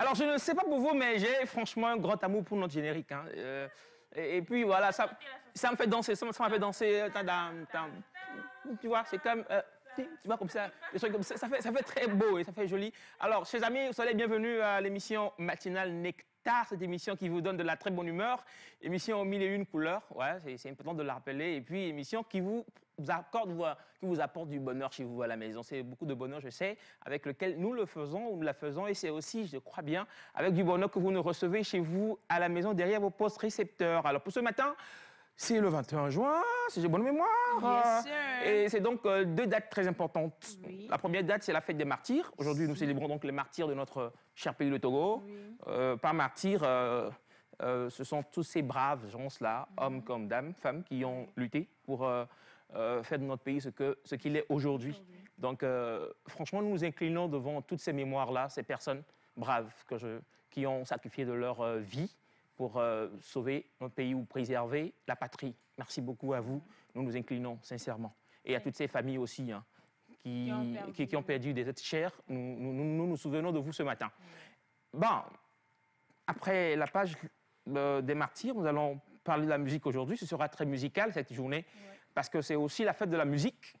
Alors, je ne sais pas pour vous, mais j'ai franchement un grand amour pour notre générique. Hein. Et puis, voilà, ça me fait danser. Ça me fait danser. Tu vois, c'est comme... tu vois, comme ça, des trucs comme ça, ça fait très beau et ça fait joli. Alors, chers amis, vous soyez bienvenus à l'émission matinale Nectar, cette émission qui vous donne de la très bonne humeur, émission aux mille et une couleurs, ouais, c'est important de la rappeler, et puis émission qui vous apporte du bonheur chez vous à la maison. C'est beaucoup de bonheur, je sais, avec lequel nous le faisons, nous la faisons, et c'est aussi, je crois bien, avec du bonheur que vous nous recevez chez vous à la maison, derrière vos postes récepteurs. Alors, pour ce matin, c'est le 21 juin, si j'ai bonne mémoire. Yes, sir. Et c'est donc deux dates très importantes. Oui. La première date, c'est la fête des martyrs. Aujourd'hui, nous célébrons donc les martyrs de notre cher pays, le Togo. Oui. Par martyrs, ce sont tous ces braves gens-là, hommes comme dames, femmes, qui ont lutté pour faire de notre pays ce qu'il est aujourd'hui. Donc, franchement, nous nous inclinons devant toutes ces mémoires-là, ces personnes braves qui ont sacrifié de leur vie pour sauver notre pays ou préserver la patrie. Merci beaucoup à vous. Nous nous inclinons sincèrement. Et à toutes ces familles aussi hein, qui ont perdu des êtres chers. Nous souvenons de vous ce matin. Bon, après la page des martyrs, nous allons parler de la musique aujourd'hui. Ce sera très musical cette journée parce que c'est aussi la fête de la musique.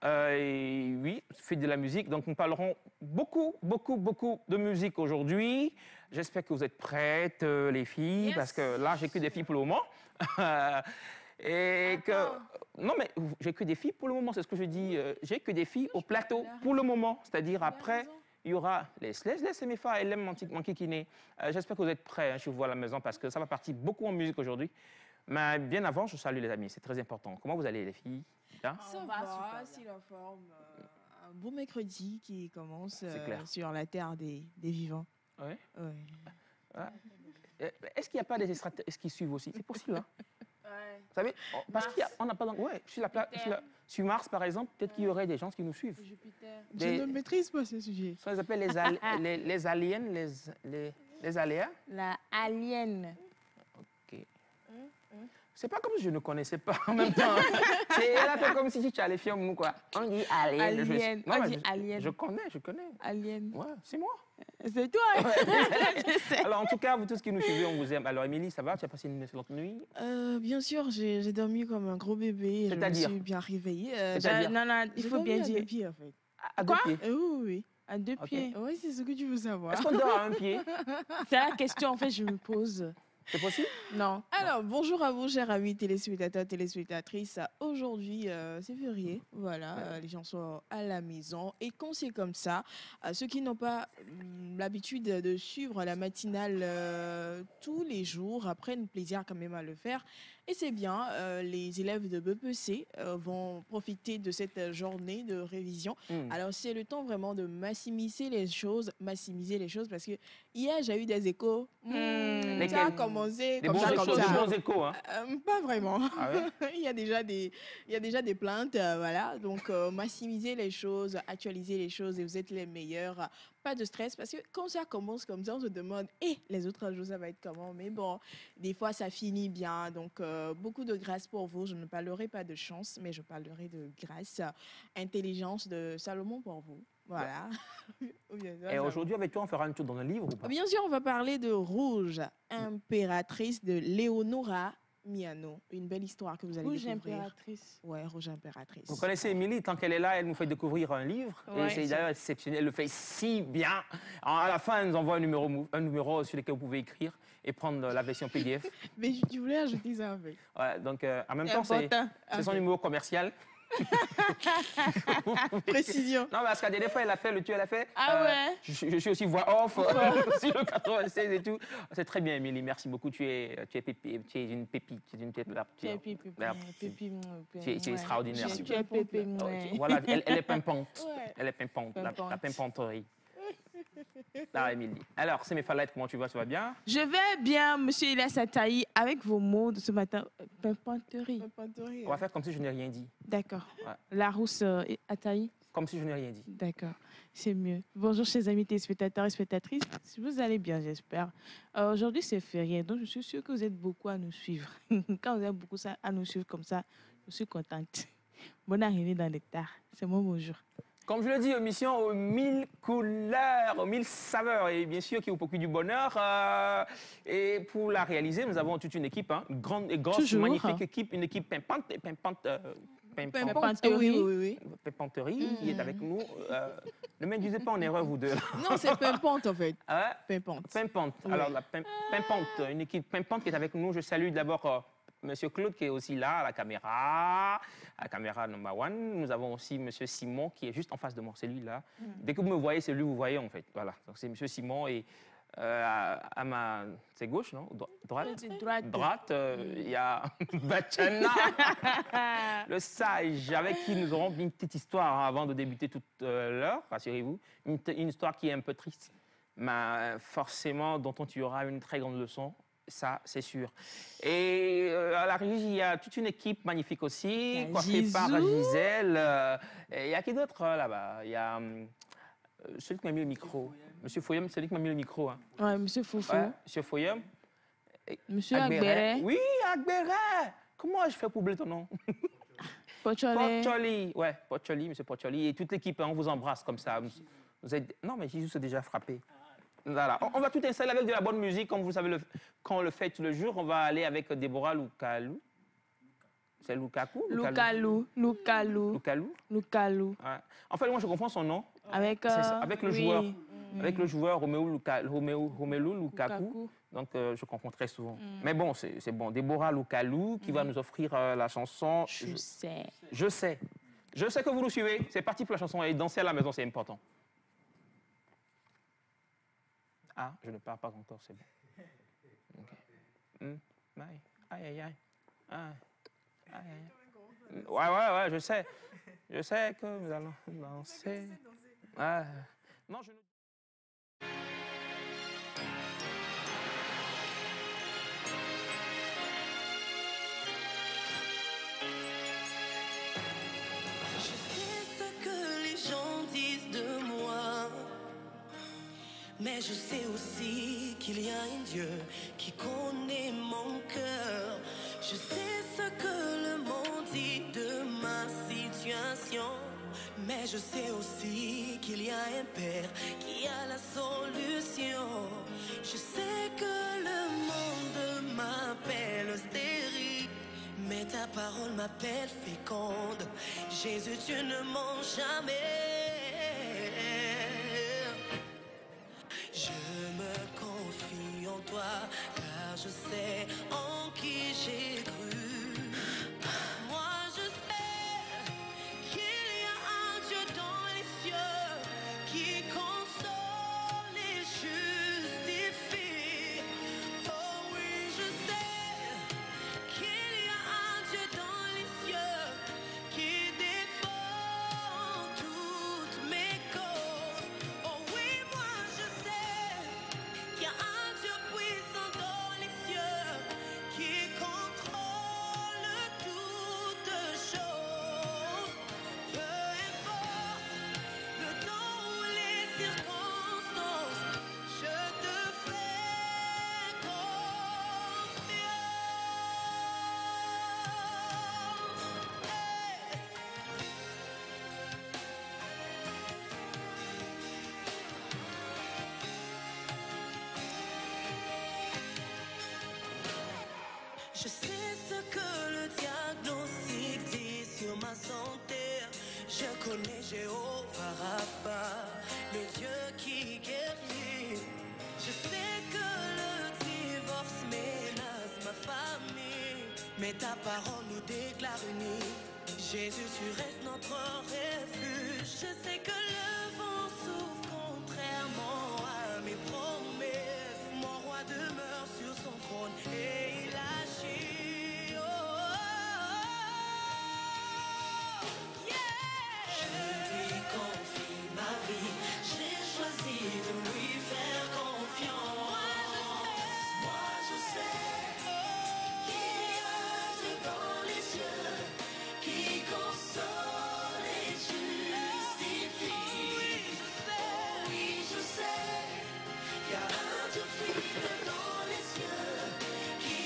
Et oui, fête de la musique. Donc, nous parlerons beaucoup de musique aujourd'hui. J'espère que vous êtes prêtes, les filles, parce que là, j'ai que des filles pour le moment. Non, mais j'ai que des filles pour le moment, c'est ce que je dis. J'ai que des filles au plateau pour le moment. C'est-à-dire, après, il y aura laisse mes femmes, elle aime m'enquiquiner. J'espère que vous êtes prêts, hein, je vous vois à la maison, parce que ça va partir beaucoup en musique aujourd'hui. Mais bien avant, je salue les amis, c'est très important. Comment vous allez, les filles? Ça va, c'est la forme. Un beau mercredi qui commence sur la terre des vivants. Oui. Ouais. Est-ce qu'il n'y a pas des extraterrestres qui suivent aussi? C'est possible, hein? Ouais. Vous savez, parce qu'on n'a pas... Ouais, sur Mars, par exemple, peut-être qu'il y aurait des gens qui nous suivent. Jupiter. Je ne maîtrise pas ce sujet. Ça les appelle les aliens, les aléas? La alien. OK. C'est pas comme si je ne connaissais pas en même temps. Elle a fait comme si tu allais faire mou, quoi. On dit alien. Alien. On dit alien. Je connais. Alien. Ouais, c'est moi. C'est toi. Je sais. Alors, en tout cas, vous tous qui nous suivez, on vous aime. Alors, Émilie, ça va? Tu as passé une excellente nuit? Bien sûr, j'ai dormi comme un gros bébé. Je me suis bien réveillée. Non, il faut bien dire. À 2 pieds, en fait. À 2 pieds? Oui. À 2 pieds. Oui, c'est ce que tu veux savoir. Est-ce qu'on dort à 1 pied? C'est la question, en fait, je me pose. C'est possible? Non. Alors, bonjour à vous, chers amis téléspectateurs, téléspectatrices. Aujourd'hui, c'est férié. Voilà, les gens sont à la maison. Et quand c'est comme ça, ceux qui n'ont pas l'habitude de suivre la matinale tous les jours prennent plaisir quand même à le faire. Et c'est bien, les élèves de BPC vont profiter de cette journée de révision. Alors, c'est le temps vraiment de maximiser les choses parce que hier, j'ai eu des échos. Ça a commencé comme ça. Des bons échos, hein? Pas vraiment. Ah ouais? il y a déjà des plaintes, voilà. Donc, maximiser les choses, actualiser les choses et vous êtes les meilleurs. Pas de stress parce que quand ça commence comme ça, on se demande, les autres jours, ça va être comment? Mais bon, des fois, ça finit bien. Donc, beaucoup de grâce pour vous. Je ne parlerai pas de chance, mais je parlerai de grâce, intelligence de Salomon pour vous. Voilà. Et aujourd'hui, avec toi, on fera une tour dans un livre ou pas? Bien sûr, on va parler de Rouge, impératrice de Léonora Miano. Une belle histoire que vous allez découvrir. Rouge impératrice. Ouais, Rouge impératrice. Vous connaissez Émilie, tant qu'elle est là, elle nous fait découvrir un livre. Ouais, et c'est d'ailleurs exceptionnel, elle le fait si bien. Alors, à la fin, elle nous envoie un numéro sur lequel vous pouvez écrire et prendre la version PDF. Mais tu voulais ajouter ça avec. Ouais, donc, en même temps, c'est son numéro commercial. Précision. Non, parce qu'à des fois, elle a fait. Ah ouais. Je suis aussi voix off sur le 96 et tout. C'est très bien, Émilie. Merci beaucoup. Tu es une pépite. Tu es extraordinaire. Tu es pépé. Voilà, elle est pimpante. Elle est pimpante, la pimpanterie. Ah, Émilie. Alors, c'est mes falettes, comment tu vas? Tu vas bien? Je vais bien, monsieur Elias Ataï, avec vos mots de ce matin. Pimpanterie. On va faire comme si je n'ai rien dit. D'accord. Ouais. La rousse Ataï. Comme si je n'ai rien dit. D'accord, c'est mieux. Bonjour, chers amis téléspectateurs et spectatrices. Si vous allez bien, j'espère. Aujourd'hui, c'est férié, donc je suis sûre que vous êtes beaucoup à nous suivre. Quand vous êtes beaucoup à nous suivre comme ça, je suis contente. Bonne arrivée dans l'hectare. C'est mon bonjour. Comme je le dis, émission aux 1000 couleurs, aux 1000 saveurs et bien sûr qui vous procure du bonheur. Et pour la réaliser, nous avons toute une équipe, hein, une grande et grosse, Toujours. magnifique équipe, une équipe pimpante, Pimpante, oui. pimpanterie qui est avec nous. Ne m'induisez pas en erreur, vous deux. Non, c'est pimpante en fait. Ah ouais? Pimpante. Pimpante. Oui. Alors, la pimpante, une équipe pimpante qui est avec nous. Je salue d'abord Monsieur Claude qui est aussi là à la caméra number one. Nous avons aussi Monsieur Simon qui est juste en face de moi, c'est lui là. Dès que vous me voyez, c'est lui que vous voyez en fait. Voilà, donc c'est Monsieur Simon et à ma... C'est gauche, non? Droite? Droite, il y a Bachana, le sage, avec qui nous aurons une petite histoire hein, avant de débuter toute l'heure, rassurez-vous. Une histoire qui est un peu triste, mais forcément dont on tirera une très grande leçon. Ça, c'est sûr. Et à la régie, il y a toute une équipe magnifique aussi, coiffée par Gisèle. Et il y a qui d'autre là-bas? Il y a celui qui m'a mis le micro. Monsieur Foyum, celui qui m'a mis le micro. Hein. Ouais, monsieur Foufou. Ouais, Monsieur Foyum. Monsieur Agbere. Oui, Agbere. Comment je fais pour oublier ton nom? Pocholi. Ouais, Pocholi, Monsieur Pocholi. Et toute l'équipe, hein, on vous embrasse comme ça. Vous êtes... Non, mais Jésus s'est déjà frappé. Voilà. On va tout installer avec de la bonne musique, comme vous savez, quand on le fait tout le jour. On va aller avec Déborah Lukalou. C'est Lukaku? Lukalou. Ouais. En fait, moi, je confonds son nom. Avec le joueur. Avec le joueur Romelu Lukaku. Donc, je confonds très souvent. Mais bon, c'est bon. Déborah Lukalou qui va nous offrir la chanson. Je sais. Je sais. Je sais que vous nous suivez. C'est parti pour la chanson. Et danser à la maison, c'est important. Ah, je ne parle pas encore, c'est bon. Okay. Aïe, aïe, aïe. Ah. Aïe, aïe. Ouais, je sais. Je sais que nous allons danser. Ah. Non, je ne... Je sais ce que les gens disent de moi, mais je sais aussi qu'il y a un Dieu qui connaît mon cœur. Je sais ce que le monde dit de ma situation, mais je sais aussi qu'il y a un Père qui a la solution. Je sais que le monde m'appelle stérile, mais ta parole m'appelle féconde. Jésus, tu ne mens jamais. Je me confie en toi, car je sais en qui j'ai cru. Moi, je sais qu'il y a un Dieu dans les cieux qui console et justifie. Oh oui, je sais qu'il y a un Dieu dans les cieux qui défend toutes mes causes. Oh oui, moi je sais qu'il y a un Dieu puissant dans les cieux qui contrôle toutes choses. Peu importe le temps ou les circonstances, je te fais confiance. Je sais ce que le diagnostic dit sur ma santé. Je connais Jéhovah Rapha, le Dieu qui guérit. Je sais que le divorce menace ma famille, mais ta parole nous déclare unis. Jésus, tu restes notre refuge. Je sais que le vent souffle contrairement à mes promesses. Mon roi demeure sur son trône et il agit. Je lui confie ma vie. J'ai choisi de lui faire confiance. Moi je sais qu'il y a un Dieu dans les cieux qui console et justifie. Oh oui, je sais qu'il y a un Dieu fidèle dans les cieux qui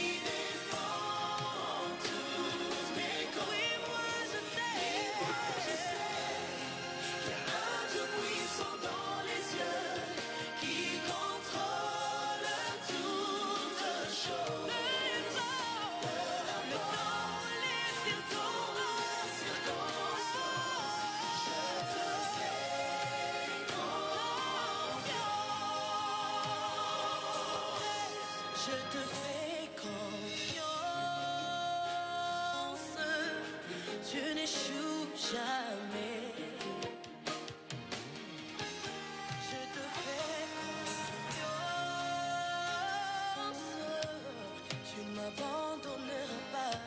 tu n'échoues jamais. Je te fais confiance, tu ne m'abandonneras pas.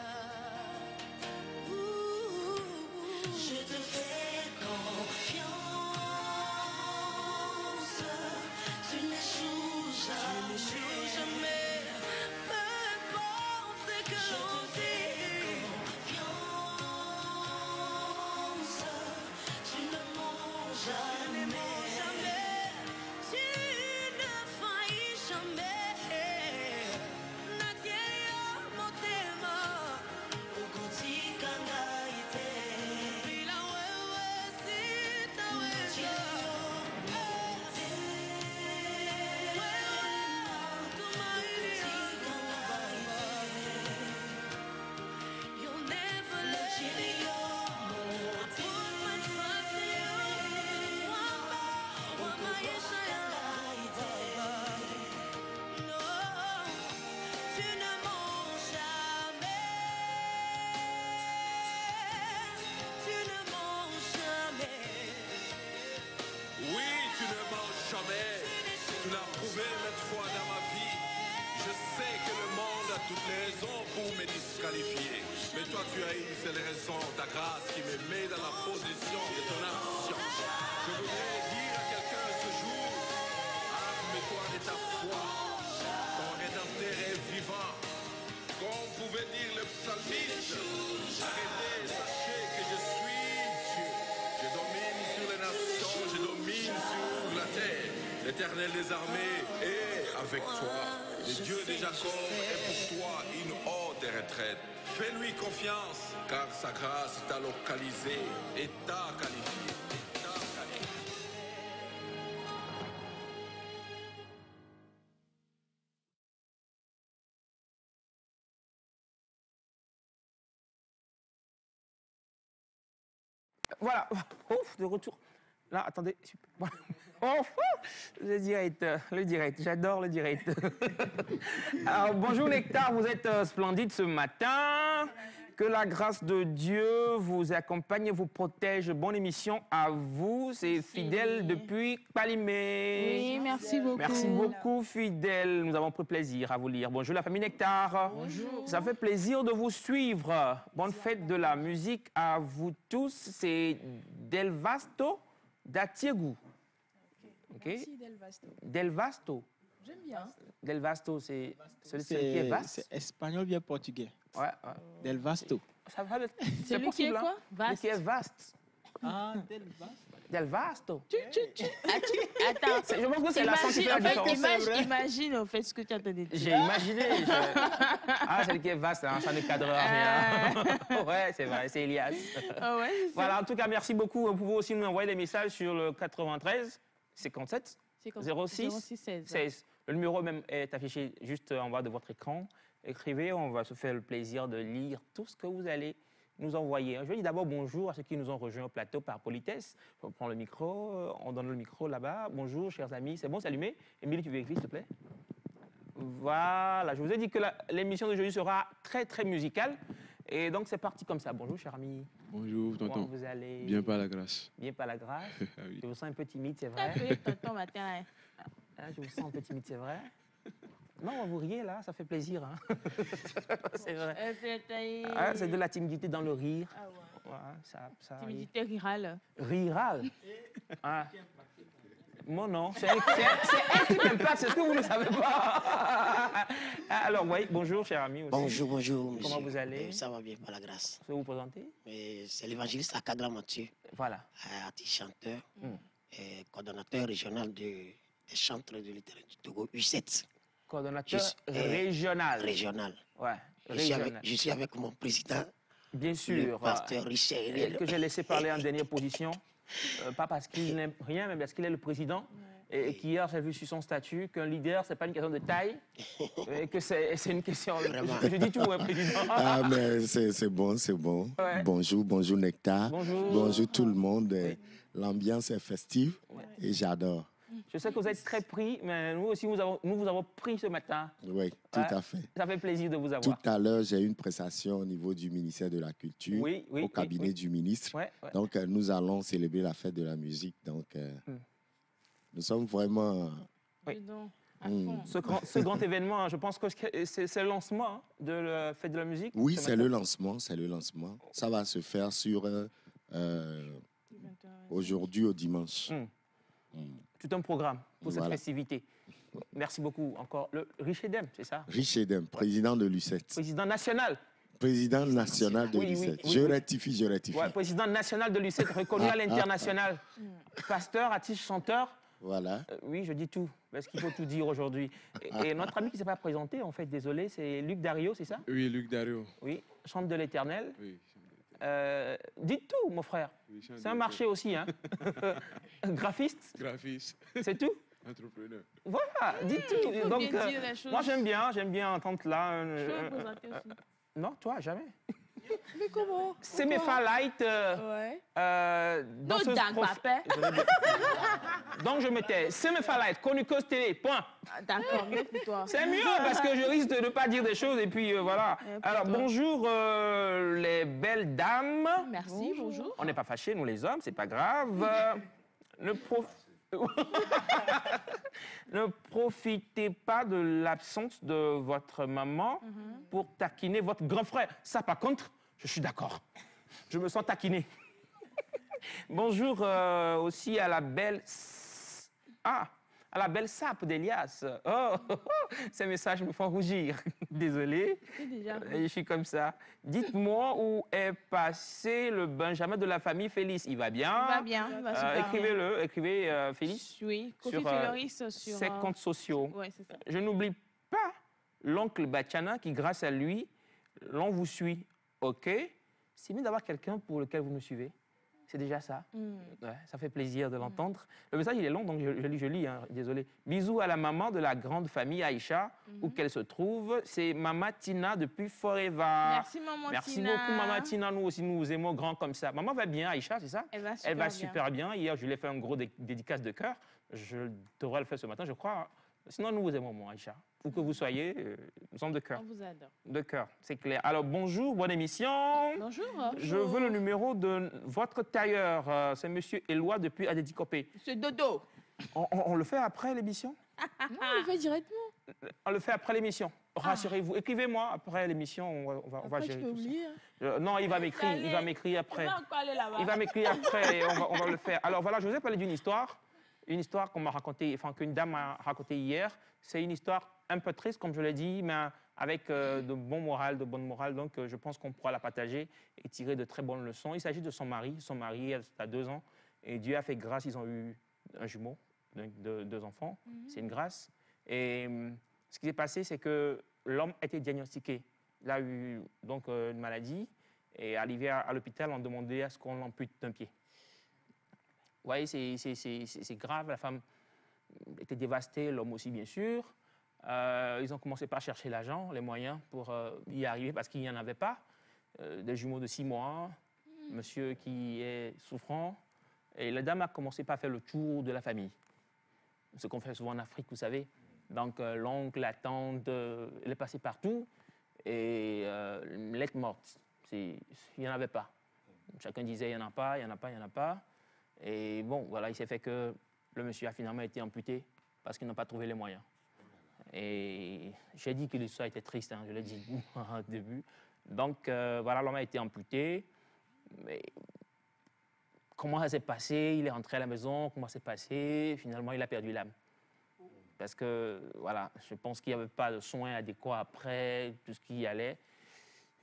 Je te fais confiance, tu n'échoues jamais. Peu importe ce que l'on dit. Confiance, tu ne mens jamais. Tu ne faillis jamais. Natia motema, ukutika ngaite. Bila wewe sitaweza. You'll never let me go. I put my trust in you. Wama yesha ya no, tu ne mens jamais. Tu ne mens jamais. Oui, tu ne mens jamais. Tu l'as prouvé maintes fois dans ma vie. Je sais que le monde a toutes les raisons pour me disqualifier. Mais toi, tu as une seule raison, ta grâce qui me met dans la position de ton action. Je voudrais dire à quelqu'un ce jour, arme-toi de ta foi. Ton rédempteur est vivant. Comme pouvait dire le psalmiste, arrêtez, sachez que je suis Dieu. Je domine sur les nations, je domine sur la terre. L'Éternel des armées est avec toi. Le Dieu de Jacob est pour toi une haute retraite. Fais-lui confiance, car sa grâce t'a localisé et t'a qualifié. Voilà, ouf, de retour. Là, attendez. Voilà. Ouf, le direct, j'adore le direct. Alors, bonjour Nectar, vous êtes splendide ce matin. Que la grâce de Dieu vous accompagne et vous protège. Bonne émission à vous, c'est Fidèle depuis Palimé. Oui, merci beaucoup. Merci beaucoup, Fidèle. Nous avons pris plaisir à vous lire. Bonjour la famille Nectar. Bonjour. Ça fait plaisir de vous suivre. Bonne fête de la musique à vous tous. C'est Delvasto d'Atiegou. Ok. Merci Delvasto. Delvasto. J'aime bien. Delvasto, c'est celui qui est vaste. C'est espagnol bien portugais. Ouais, Del Vasto. Ça va, c'est Celui qui est possible, quoi? hein? Vaste. Celui qui est vaste. Ah, Del Vasto. Del Vasto. Attends, Je pense que c'est la scientifique en fait, différence. imagine en fait ce que tu as donné. J'ai imaginé. Ah, celui qui est vaste, hein, ça ne cadrera rien. Ouais, c'est vrai, c'est Elias. Ah ouais, c'est ça. Voilà, en tout cas, merci beaucoup. Vous pouvez aussi nous envoyer des messages sur le 93 57 06 16. Le numéro même est affiché juste en bas de votre écran. Écrivez, on va se faire le plaisir de lire tout ce que vous allez nous envoyer. Je vais dire d'abord bonjour à ceux qui nous ont rejoints au plateau par politesse. On prend le micro, on donne le micro là-bas. Bonjour, chers amis. C'est bon, c'est allumé. Émilie, tu veux écrire, s'il te plaît? Voilà, je vous ai dit que l'émission d'aujourd'hui sera très, très musicale. Et donc, c'est parti comme ça. Bonjour, cher ami. Bonjour, tonton. Comment vous allez? Bien par la grâce. Bien par la grâce. Ah oui. Je vous sens un peu timide, c'est T'as vrai. fait tonton matin. Ah, je vous sens un peu timide, c'est vrai. Non, vous riez là, ça fait plaisir. Hein. C'est vrai. Ah, c'est de la timidité dans le rire. Ah ouais. Ouais, ça Timidité rirale. Riral. Ah. Mon nom, c'est elle qui m'impacte, c'est ce que vous ne savez pas. Alors, oui, bonjour, cher ami. Aussi. Bonjour, bonjour, monsieur. Comment vous allez? Ça va bien, par la grâce. Je vais vous présenter. C'est l'évangéliste Akadra Mathieu, Voilà. artiste chanteur, et coordonnateur régional des chantres de littérature du Togo, U7. Coordonnateur régional. Régional. Ouais, Je suis avec mon président, bien le sûr. pasteur Richard. Que j'ai laissé parler en dernière position. Pas parce qu'il n'aime rien, mais parce qu'il est le président. Et qu'hier, j'ai vu sur son statut qu'un leader, ce n'est pas une question de taille, et que c'est une question... Je dis tout, ouais, président. Ah, mais c'est bon, c'est bon. Ouais. Bonjour, bonjour Nectar. Bonjour. Bonjour tout le monde. L'ambiance est festive et j'adore. Je sais que vous êtes très pris, mais nous aussi, nous vous avons pris ce matin. Oui, tout Ouais. à fait. Ça fait plaisir de vous avoir. Tout à l'heure, j'ai eu une prestation au niveau du ministère de la Culture, Oui, oui, au cabinet oui. du ministre. Ouais, ouais. Donc, nous allons célébrer la fête de la musique. Donc, nous sommes vraiment... Oui. Dis donc, à Mm. fond. Ce grand événement, je pense que c'est le lancement hein, de la fête de la musique. Oui, ce c'est matin. le lancement, c'est le lancement. Ça va se faire sur aujourd'hui au dimanche. Tout un programme pour cette Voilà. festivité. Merci beaucoup encore. Le Riche Edem, c'est ça? Riche Edem, président de l'UCET. Président national. Président national de Oui, oui, l'UCET. oui, Je oui. rectifie, je rectifie. Ouais, président national de l'UCET, reconnu à l'international. Pasteur, artiste, chanteur. Voilà. Oui, je dis tout, parce qu'il faut tout dire aujourd'hui. Et notre ami qui ne s'est pas présenté, en fait, désolé, c'est Luc Dario, c'est ça? Oui, Luc Dario. Oui, chante de l'Éternel. Oui. Dites tout, mon frère. C'est un marché aussi, hein? Graphiste, Graphiste, c'est tout? entrepreneur. Voilà, dites tout. Il faut Donc, bien dire les choses. moi, j'aime bien entendre là. Je peux me présenter aussi. Non, toi, jamais. Mais comment? C'est mes Light. Ouais. Danseuse Nous, Dan Papé. Donc, je mettais C'est mes Light, Conucos TV, point. Ah, d'accord, mieux pour toi. C'est mieux parce que je risque de ne pas dire des choses et puis voilà. pour Alors, toi. bonjour les belles dames. Merci, bonjour. On n'est pas fâchés, nous les hommes, c'est pas grave. Ne, ne profitez pas de l'absence de votre maman pour taquiner votre grand frère. Ça, par contre, je suis d'accord. Je me sens taquiné. Bonjour aussi à la belle... Ah, à la belle sape d'Elias. Oh, ces messages me font rougir. Désolé. C'est déjà. Je suis comme ça. Dites-moi où est passé le Benjamin de la famille Félix. Il va bien? Il va bien, il va super bien. Écrivez-le, écrivez Félix Oui, Kofi sur, Filoris sur... ses comptes sociaux. Oui, c'est ça. Je n'oublie pas l'oncle Bachana qui, grâce à lui, l'on vous suit. OK? C'est mieux d'avoir quelqu'un pour lequel vous me suivez. C'est déjà ça. Ouais, ça fait plaisir de l'entendre. Le message, il est long, donc je lis, hein, désolé. Bisous à la maman de la grande famille Aïcha, où qu'elle se trouve. C'est Maman Tina depuis Forever. Merci, Maman Merci Tina. beaucoup, Maman Tina. Nous aussi, nous vous aimons grand comme ça. Maman va bien, Aïcha, c'est ça? Elle va super Elle va bien. super bien. Hier, je lui ai fait un gros dédicace de cœur. Je devrais le faire ce matin, je crois. Sinon, nous vous aimons, mon Aïcha. Où que vous soyez, nous sommes de cœur. On vous adore. De cœur, c'est clair. Alors, bonjour, bonne émission. Bonjour. Je veux le numéro de votre tailleur. C'est Monsieur Éloi depuis Adédicopé. Monsieur Dodo. On le fait après l'émission? Non, on le fait directement. On le fait après l'émission. Rassurez-vous. Écrivez-moi après l'émission. On va Après, tu gérer peux tout ça. oublier. Hein. Non, il va m'écrire. Il va m'écrire après. On va encore aller là-bas. Il va m'écrire après et on va le faire. Alors voilà, je vous ai parlé d'une histoire. Une histoire qu'on m'a racontée, enfin qu'une dame m'a racontée hier. C'est une histoire un peu triste, comme je l'ai dit, mais avec de bon moral, de bonne morale. Donc je pense qu'on pourra la partager et tirer de très bonnes leçons. Il s'agit de son mari. Son mari, elle a 2 ans. Et Dieu a fait grâce, ils ont eu un jumeau, donc 2 enfants. C'est une grâce. Et ce qui s'est passé, c'est que l'homme a été diagnostiqué. Il a eu donc une maladie. Et arrivé à l'hôpital, on demandait à ce qu'on l'ampute d'un pied. Vous voyez, c'est grave. La femme était dévastée, l'homme aussi, bien sûr. Ils ont commencé par chercher l'argent, les moyens pour y arriver parce qu'il n'y en avait pas. Des jumeaux de 6 mois, monsieur qui est souffrant. Et la dame a commencé par faire le tour de la famille. Ce qu'on fait souvent en Afrique, vous savez. Donc, l'oncle, la tante, elle est passée partout. Et lettre morte, il n'y en avait pas. Chacun disait, il n'y en a pas, il n'y en a pas, il n'y en a pas. Et bon, voilà, il s'est fait que le monsieur a finalement été amputé parce qu'ils n'ont pas trouvé les moyens. Et j'ai dit que l'histoire était triste, hein, je l'ai dit au début. Donc, voilà, l'homme a été amputé. Mais comment ça s'est passé? Il est rentré à la maison, comment ça s'est passé? Finalement, il a perdu l'âme. Parce que, voilà, je pense qu'il n'y avait pas de soins adéquats après, tout ce qui y allait.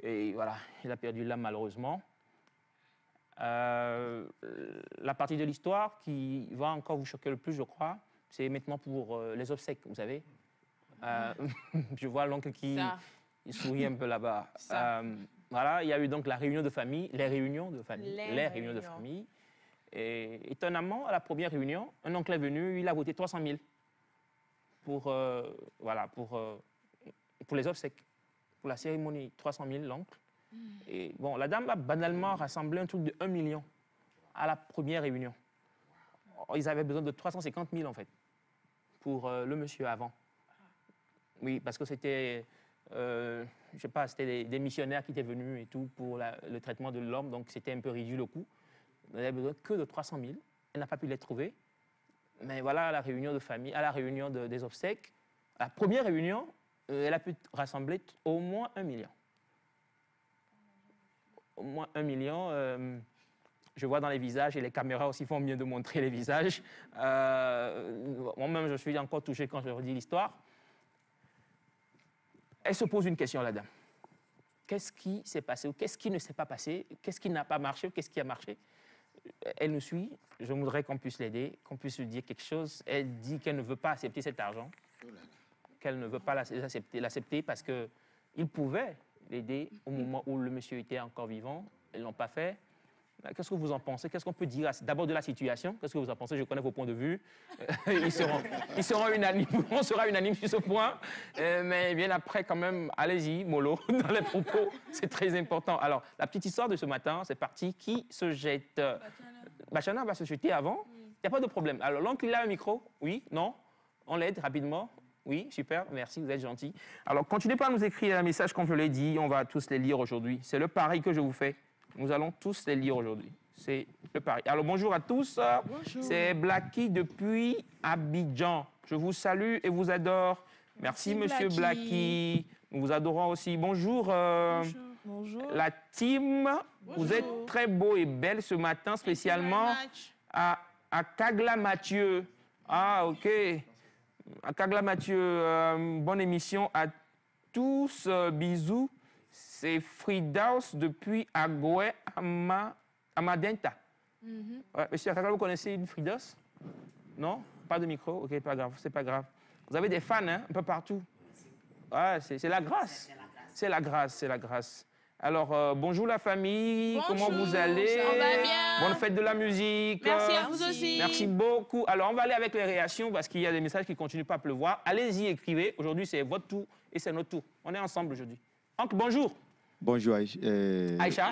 Et voilà, il a perdu l'âme malheureusement. La partie de l'histoire qui va encore vous choquer le plus, je crois, c'est maintenant pour les obsèques, vous savez. Je vois l'oncle qui il sourit un peu là-bas. Voilà, il y a eu donc la réunion de famille, les réunions de famille. Et étonnamment, à la première réunion, un oncle est venu, il a voté 300 000 pour les obsèques, pour la cérémonie. 300 000, l'oncle. Et bon, la dame a banalement rassemblé un truc de 1 million à la première réunion. Ils avaient besoin de 350 000 en fait. pour le monsieur avant. Oui, parce que c'était, je sais pas, c'était des missionnaires qui étaient venus et tout pour le traitement de l'homme, donc c'était un peu réduit le coût. Elle n'avait besoin que de 300 000. Elle n'a pas pu les trouver. Mais voilà, à la réunion de famille, à la réunion des obsèques, à la première réunion, elle a pu rassembler au moins 1 million. Au moins 1 million. Je vois dans les visages, et les caméras aussi font bien de montrer les visages. Moi-même, je suis encore touché quand je redis l'histoire. Elle se pose une question, la dame. Qu'est-ce qui s'est passé ou qu'est-ce qui ne s'est pas passé? Qu'est-ce qui n'a pas marché ou qu'est-ce qui a marché? Elle nous suit. Je voudrais qu'on puisse l'aider, qu'on puisse lui dire quelque chose. Elle dit qu'elle ne veut pas accepter cet argent, qu'elle ne veut pas l'accepter parce qu'il pouvait l'aider au moment où le monsieur était encore vivant. Ils ne l'ont pas fait. Qu'est-ce que vous en pensez? Qu'est-ce qu'on peut dire d'abord de la situation? Qu'est-ce que vous en pensez? Je connais vos points de vue. Ils seront unanimes. On sera unanime sur ce point. Mais bien après, quand même, allez-y, mollo, dans les propos. C'est très important. Alors, la petite histoire de ce matin, c'est parti. Qui se jette? Bachana va se jeter avant. Il n'y a pas de problème. Alors, l'oncle, il a un micro? Oui? Non? On l'aide rapidement? Oui, super, merci, vous êtes gentil. Alors, continuez pas à nous écrire un message, comme je l'ai dit, on va tous les lire aujourd'hui. C'est le pari que je vous fais. Nous allons tous les lire aujourd'hui. C'est le pari. Alors, bonjour à tous. Bonjour. C'est Blacky depuis Abidjan. Je vous salue et vous adore. Merci monsieur Blacky. Nous vous adorons aussi. Bonjour. Bonjour. La team, bonjour. Vous êtes très beau et belle ce matin, spécialement à Kagla Mathieu. Ah, OK. À Kagla Mathieu, bonne émission à tous. Bisous. C'est Fridaus depuis Agoué, Amadenta. Monsieur Akagla, vous connaissez une Fridaus? Non? Pas de micro? OK, pas grave, c'est pas grave. Vous avez des fans, hein, un peu partout. Ouais, c'est la grâce. C'est la grâce, c'est la grâce. Alors, bonjour la famille, bonjour, comment vous allez? On va bien. Bonne fête de la musique. Merci à vous aussi. Merci beaucoup. Alors, on va aller avec les réactions parce qu'il y a des messages qui ne continuent pas à pleuvoir. Allez-y, écrivez. Aujourd'hui, c'est votre tour et c'est notre tour. On est ensemble aujourd'hui. Oncle, bonjour. Bonjour Aïcha. Aïcha.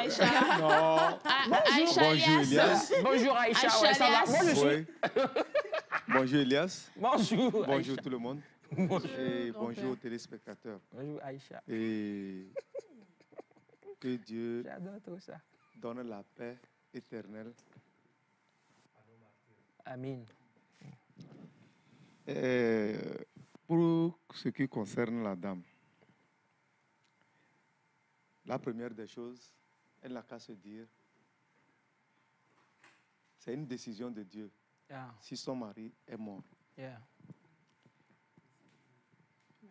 Non. Aïcha bonjour Elias. Bonjour Aïcha. Ouais, ça va? Moi, je suis. Oui. Bonjour Elias. Bonjour. Bonjour Aïcha. tout le monde. Bonjour. Et bonjour aux téléspectateurs. Bonjour Aïcha. Et que Dieu J'adore tout ça. donne la paix éternelle. Amen. Et pour ce qui concerne la dame, la première des choses, elle n'a qu'à se dire, c'est une décision de Dieu. Yeah. Si son mari est mort, Yeah.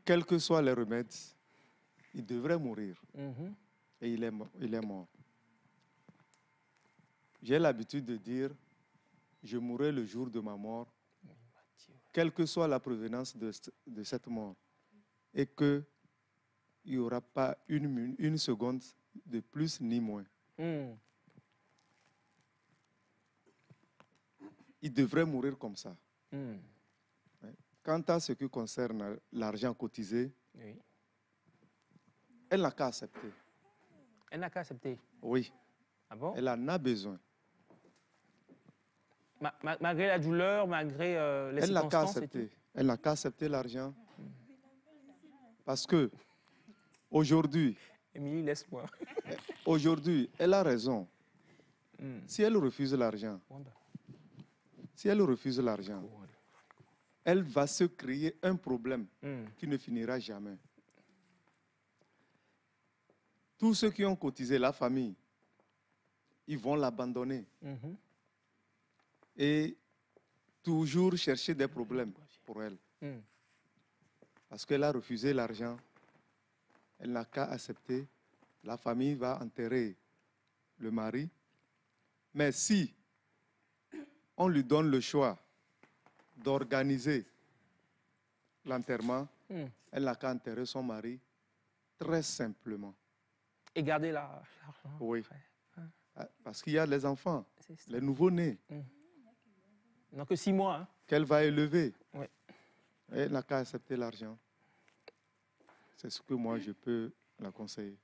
quels que soient les remèdes, il devrait mourir. Mm-hmm. Et il est mort. J'ai l'habitude de dire, je mourrai le jour de ma mort, quelle que soit la provenance de cette mort, et qu'il n'y aura pas une seconde de plus ni moins. Mm. Il devrait mourir comme ça. Mm. Quant à ce qui concerne l'argent cotisé, Oui. elle n'a qu'à accepter. Elle n'a qu'à accepter. Oui. Ah bon? Elle en a besoin. Malgré la douleur, malgré les Elle n'a qu'à circonstances et accepter. tout. Elle n'a qu'à accepter l'argent. Parce que aujourd'hui, Émilie, laisse-moi. aujourd'hui, elle a raison. Mm. Si elle refuse l'argent, elle va se créer un problème qui ne finira jamais. Tous ceux qui ont cotisé, la famille, ils vont l'abandonner. Mm-hmm. Et toujours chercher des problèmes pour elle. Mm. Parce qu'elle a refusé l'argent, elle n'a qu'à accepter. La famille va enterrer le mari. Mais si on lui donne le choix d'organiser l'enterrement, elle n'a qu'à enterrer son mari très simplement. Et garder l'argent. Oui. Après. Parce qu'il y a les enfants, les nouveaux-nés. Donc 6 mois. Hein? Qu'elle va élever. Oui. Elle n'a qu'à accepter l'argent. C'est ce que moi, je peux la conseiller.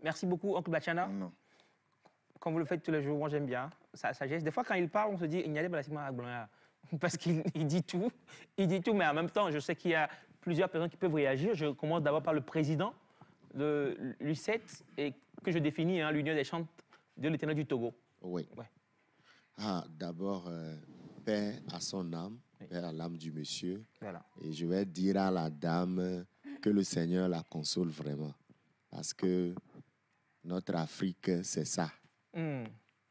Merci beaucoup, Oncle Bachana. Non. Comme vous le faites tous les jours, moi j'aime bien sa sagesse. Des fois, quand il parle, on se dit, il n'y a pas parce qu'il dit tout. Il dit tout, mais en même temps, je sais qu'il y a plusieurs personnes qui peuvent réagir. Je commence d'abord par le président de l'U7 et que je définis l'Union des chantres de l'Éternel du Togo. Oui. Ouais. Ah, d'abord, paix à son âme, paix à l'âme du monsieur. Voilà. Et je vais dire à la dame que le Seigneur la console vraiment. Parce que notre Afrique, c'est ça.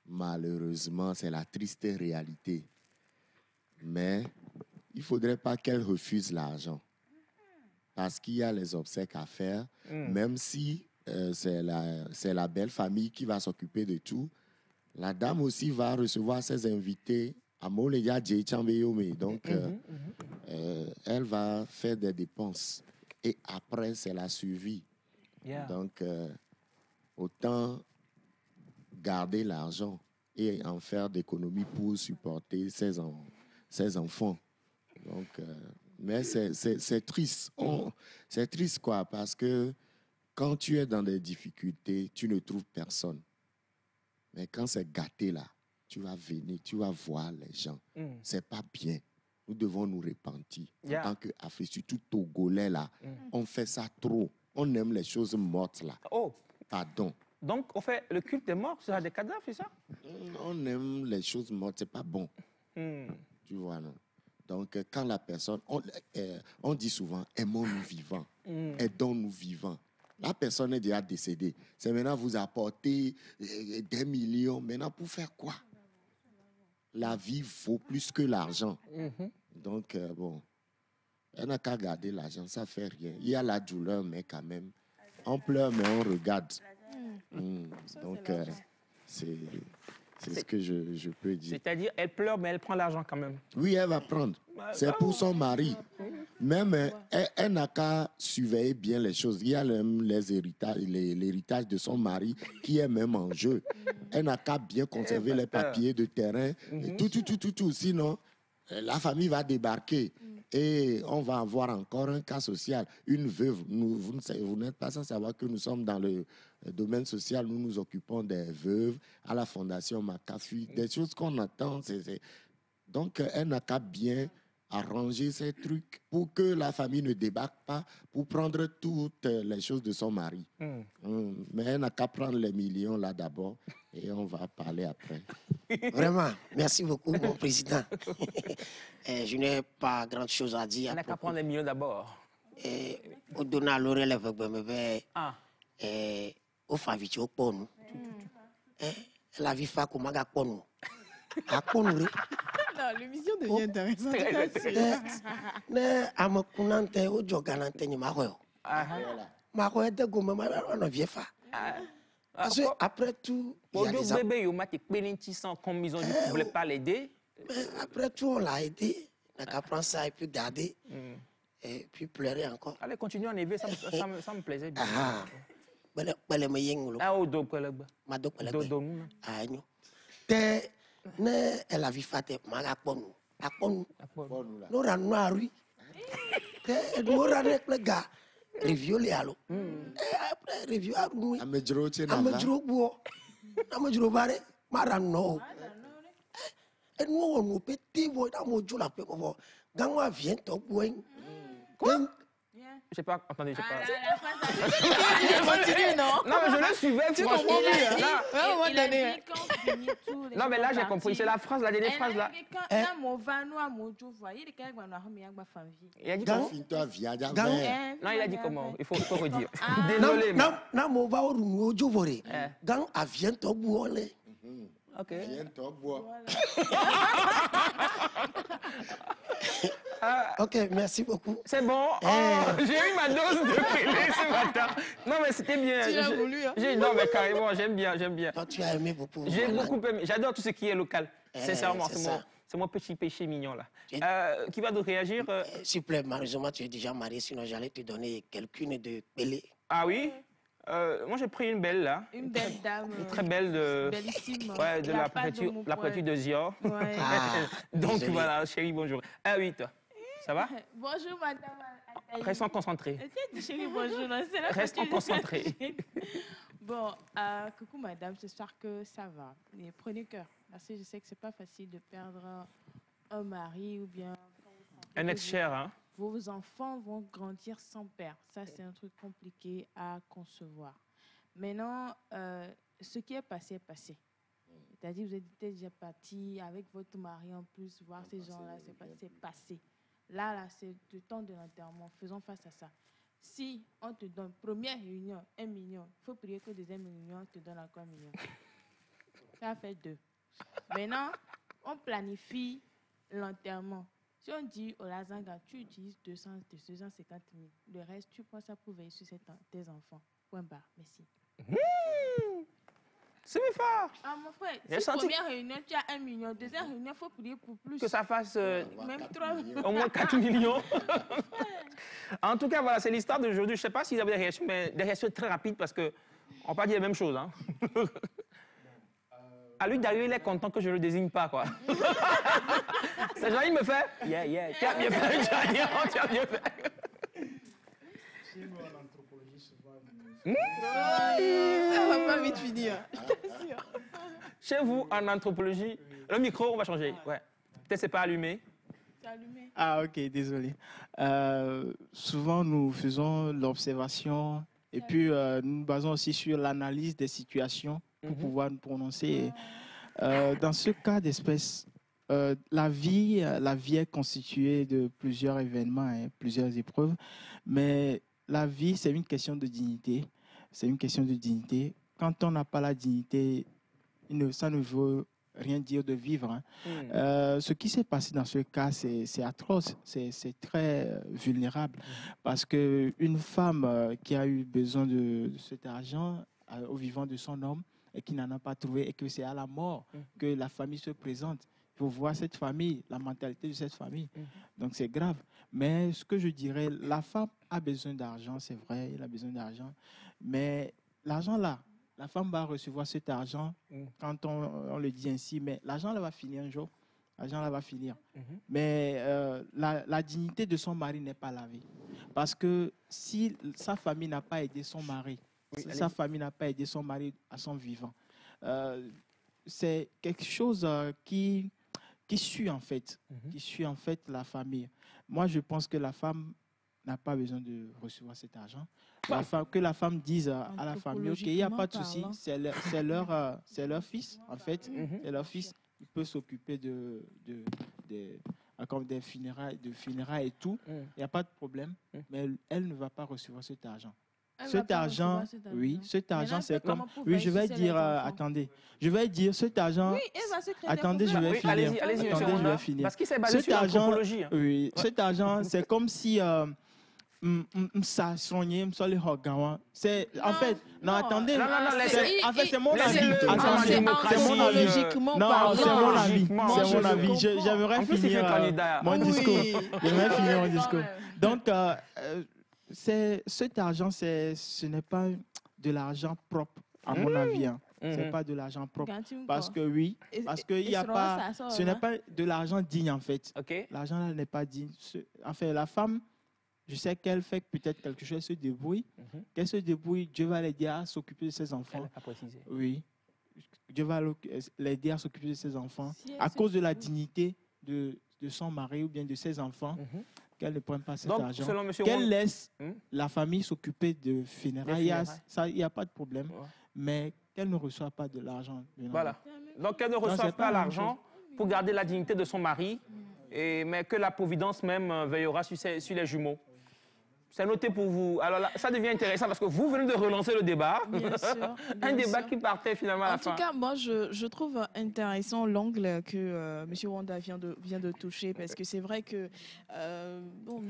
Malheureusement, c'est la triste réalité. Mais il ne faudrait pas qu'elle refuse l'argent. Parce qu'il y a les obsèques à faire, même si c'est la belle famille qui va s'occuper de tout. La dame aussi va recevoir ses invités à Moleya Djechambeyome. Donc, elle va faire des dépenses. Et après, c'est la suivi. Yeah. Donc, autant garder l'argent et en faire d'économies pour supporter ses enfants. Donc, mais c'est triste. C'est triste, quoi, parce que quand tu es dans des difficultés, tu ne trouves personne. Mais quand c'est gâté, là, tu vas venir, tu vas voir les gens. C'est pas bien. Nous devons nous repentir. En tant qu'Africains, surtout Togolais, là, on fait ça trop. On aime les choses mortes, là. Oh. Pardon. Donc, on fait le culte des morts, c'est des cadavres, c'est ça? On aime les choses mortes, c'est pas bon. Tu vois, non? Donc, quand la personne... On dit souvent, aimons-nous vivants. Aidons-nous vivants. La personne est déjà décédée. C'est maintenant vous apporter des millions. Maintenant, pour faire quoi? La vie vaut plus que l'argent. Donc, bon, elle n'a qu'à garder l'argent, ça ne fait rien. Il y a la douleur, mais quand même, on pleure, mais on regarde. Donc, c'est ce que je peux dire. C'est-à-dire, elle pleure, mais elle prend l'argent quand même. Oui, elle va prendre. C'est pour son mari. Même, elle n'a qu'à surveiller bien les choses. Il y a l'héritage de son mari qui est même en jeu. Elle n'a qu'à bien conserver les papiers de terrain. Tout. Sinon, la famille va débarquer. Et on va avoir encore un cas social. Une veuve, vous n'êtes pas sans savoir que nous sommes dans le domaine social. Nous nous occupons des veuves à la Fondation Makafi. Des choses qu'on attend. Donc, elle n'a qu'à bien arranger ces trucs pour que la famille ne débarque pas pour prendre toutes les choses de son mari. Mais elle n'a qu'à prendre les millions là d'abord et on va parler après. Vraiment, merci beaucoup, mon président. Je n'ai pas grand-chose à dire. Elle n'a qu'à prendre les millions d'abord. Au donner l'oreille avec au faviti au ponu. La vie fa comme aga ponu. A ponu. Non, l'émission devient intéressante. Ne amakunante o joganante ni maroyo. Maroyo de gomme ma vie fa. Parce que après tout, il y a des comme ils ont dit qu'ils ne voulaient pas l'aider. Après tout, on l'a aidé. On a qu'à prendre ça et puis garder. Et puis pleurer encore. Allez, continue en éveil, ça me plaisait bien. Elle a vu Faté, Magaponu. Aponu. Nora Noiri. Nora le gars. Review les allo. Après, review à nous. Amedro, Bare, Marano. Et nous, on nous petit boy dans mon jour la paix. Gangwa vient au point. Quoi? Je sais pas, attendez, je sais pas. Continue, non? Non, mais je le suivais, tu comprends mieux. Non, mais là, j'ai compris. C'est la phrase, la dernière phrase, là. Il a dit comment? Non, il a dit comment? Il faut redire. Désolé. Non, mon va au Jovore. Gang a vient au bois. Ok. Ok, merci beaucoup. C'est bon. J'ai eu ma dose de télé ce matin. Non, mais c'était bien. Tu l'as voulu, hein? Non, mais carrément, j'aime bien. Toi, tu as aimé beaucoup. J'ai beaucoup aimé. J'adore tout ce qui est local. Sincèrement, c'est mon petit péché mignon, là. Qui va donc réagir? S'il te plaît, malheureusement, tu es déjà marié, sinon j'allais te donner quelqu'une de Pelé. Ah oui? Moi, j'ai pris une belle, là. Une belle dame. Une très belle de... Bellissime. Ouais, de la préfecture de Zior. Ouais. Donc, voilà, chérie, bonjour. Ah oui, toi. Ça va? Bonjour, madame. Restons concentrés. Chérie, bonjour. Restons concentrés. Bon, coucou, madame. J'espère que ça va. Et prenez cœur. Parce que je sais que c'est pas facile de perdre un mari ou bien Un ex-cher, hein? vos enfants vont grandir sans père. Ça, c'est un truc compliqué à concevoir. Maintenant, ce qui est passé est passé. C'est-à-dire, vous êtes déjà parti avec votre mari en plus, voir ces gens-là, c'est passé. Là, c'est le temps de l'enterrement. Faisons face à ça. Si on te donne première réunion, 1 million, il faut prier que deuxième réunion, on te donne encore 1 million. Ça fait 2. Maintenant, on planifie l'enterrement. Si on dit au Lazanga, tu utilises 250 000, le reste, tu prends ça pour veiller sur tes enfants. Point barre. Merci. C'est mes fort. Ah, mon frère, J'ai si senti- première réunion, tu as 1 million. Deuxième réunion, il faut prier pour plus. Que ça fasse Même 3 au moins 4 millions. En tout cas, voilà, c'est l'histoire d'aujourd'hui. Je ne sais pas s'il y avait des réactions, mais des réactions très rapides parce qu'on ne va pas dire la même chose. Hein. À lui d'arriver, il est content que je ne le désigne pas, quoi. C'est genre, il me fait « Yeah, yeah, tu as bien fait, tu as bien fait. » Ça va pas vite finir. Chez vous, en anthropologie, le micro, on va changer. Ouais. Peut-être c'est pas allumé. C'est allumé. Ah, ok, désolé. Souvent, nous faisons l'observation et puis nous nous basons aussi sur l'analyse des situations pour pouvoir nous prononcer. Dans ce cas d'espèce, la vie est constituée de plusieurs événements, hein, plusieurs épreuves, mais la vie, c'est une question de dignité. C'est une question de dignité. Quand on n'a pas la dignité, ça ne veut rien dire de vivre. Hein. Ce qui s'est passé dans ce cas, c'est atroce, c'est très vulnérable. Parce qu'une femme qui a eu besoin de cet argent au vivant de son homme et qui n'en a pas trouvé et que c'est à la mort que la famille se présente, il faut voir cette famille, la mentalité de cette famille. Donc c'est grave. Mais ce que je dirais, la femme a besoin d'argent, c'est vrai, elle a besoin d'argent. Mais l'argent là, la femme va recevoir cet argent quand on le dit ainsi, mais l'argent là va finir un jour. L'argent là va finir. Mais la dignité de son mari n'est pas lavée. Parce que si sa famille n'a pas aidé son mari, si sa famille n'a pas aidé son mari à son vivant, c'est quelque chose qui suit en fait, qui suit en fait la famille. Moi, je pense que la femme n'a pas besoin de recevoir cet argent. Que la femme dise à la famille, ok, il n'y a pas de souci, c'est leur fils, en fait, c'est leur fils, il peut s'occuper comme des funérailles et tout, il n'y a pas de problème, mais elle ne va pas recevoir cet argent. Cet argent, c'est comme... Oui, je vais dire, attendez, je vais dire cet argent... Oui, elle va se créer attendez, je vais finir. Allez-y, Attendez, je vais finir. Parce qu'il s'est basé sur l'anthropologie. Hein. Oui, cet argent, c'est comme si... ça soigné, c'est en fait non attendez en fait c'est mon avis c'est mon avis c'est mon avis j'aimerais finir mon discours donc cet argent ce n'est pas de l'argent propre à mon avis hein. C'est pas de l'argent propre parce que il y a pas ce n'est pas de l'argent digne en fait. L'argent là n'est pas digne. En fait la femme, je sais qu'elle fait peut-être quelque chose, elle se débrouille. Qu'elle se débrouille, Dieu va l'aider à s'occuper de ses enfants. Elle n'a pas précisé. Oui. Dieu va l'aider à s'occuper de ses enfants à cause de la dignité de son mari ou bien de ses enfants. Qu'elle ne prenne pas cet argent. Qu'elle laisse la famille s'occuper de funérailles. Il n'y a pas de problème. Mais qu'elle ne reçoit pas de l'argent. Voilà. Donc qu'elle ne reçoit pas l'argent pour garder la dignité de son mari. Mais que la Providence même veillera sur les jumeaux. C'est noté pour vous. Alors là, ça devient intéressant parce que vous venez de relancer le débat. Bien sûr. Un débat qui partait finalement à la fin. En tout cas, moi, je trouve intéressant l'angle que M. Wanda vient de toucher parce que c'est vrai que,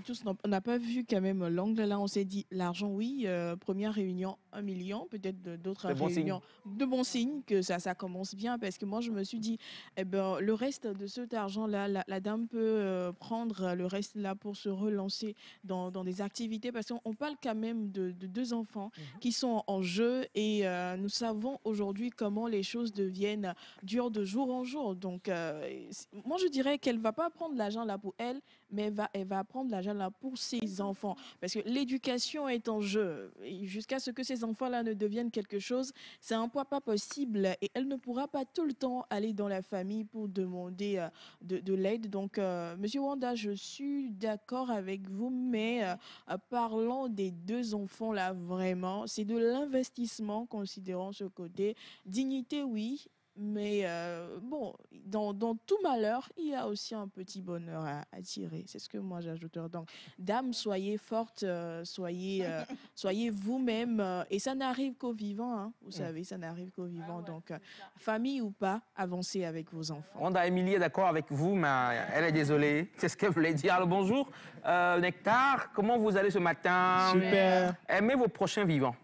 tous, on n'a pas vu quand même l'angle là. On s'est dit, l'argent, oui, première réunion, 1 million, peut-être d'autres réunions. De bons signes que ça commence bien parce que moi, je me suis dit, le reste de cet argent-là, la dame peut prendre le reste là pour se relancer dans des activités. Parce qu'on parle quand même de 2 enfants qui sont en jeu et nous savons aujourd'hui comment les choses deviennent dures de jour en jour. Donc, moi, je dirais qu'elle ne va pas prendre l'argent là pour elle, mais elle va prendre l'argent là pour ses enfants. Parce que l'éducation est en jeu. Jusqu'à ce que ces enfants-là ne deviennent quelque chose, c'est un poids pas possible. Et elle ne pourra pas tout le temps aller dans la famille pour demander de l'aide. Donc, Monsieur Wanda, je suis d'accord avec vous, mais parlons des deux enfants là, vraiment. C'est de l'investissement, considérons ce côté. Dignité, oui. Mais bon, dans tout malheur, il y a aussi un petit bonheur à tirer. C'est ce que moi j'ajouterais. Donc, dame, soyez forte, soyez vous-même. Et ça n'arrive qu'aux vivants, hein, vous savez, ça n'arrive qu'aux vivants. Donc, famille ou pas, avancez avec vos enfants. Wanda, Émilie est d'accord avec vous, mais elle est désolée. C'est ce qu'elle voulait dire. Alors, bonjour. Nectar, comment vous allez ce matin? Super. Aimez vos prochains vivants.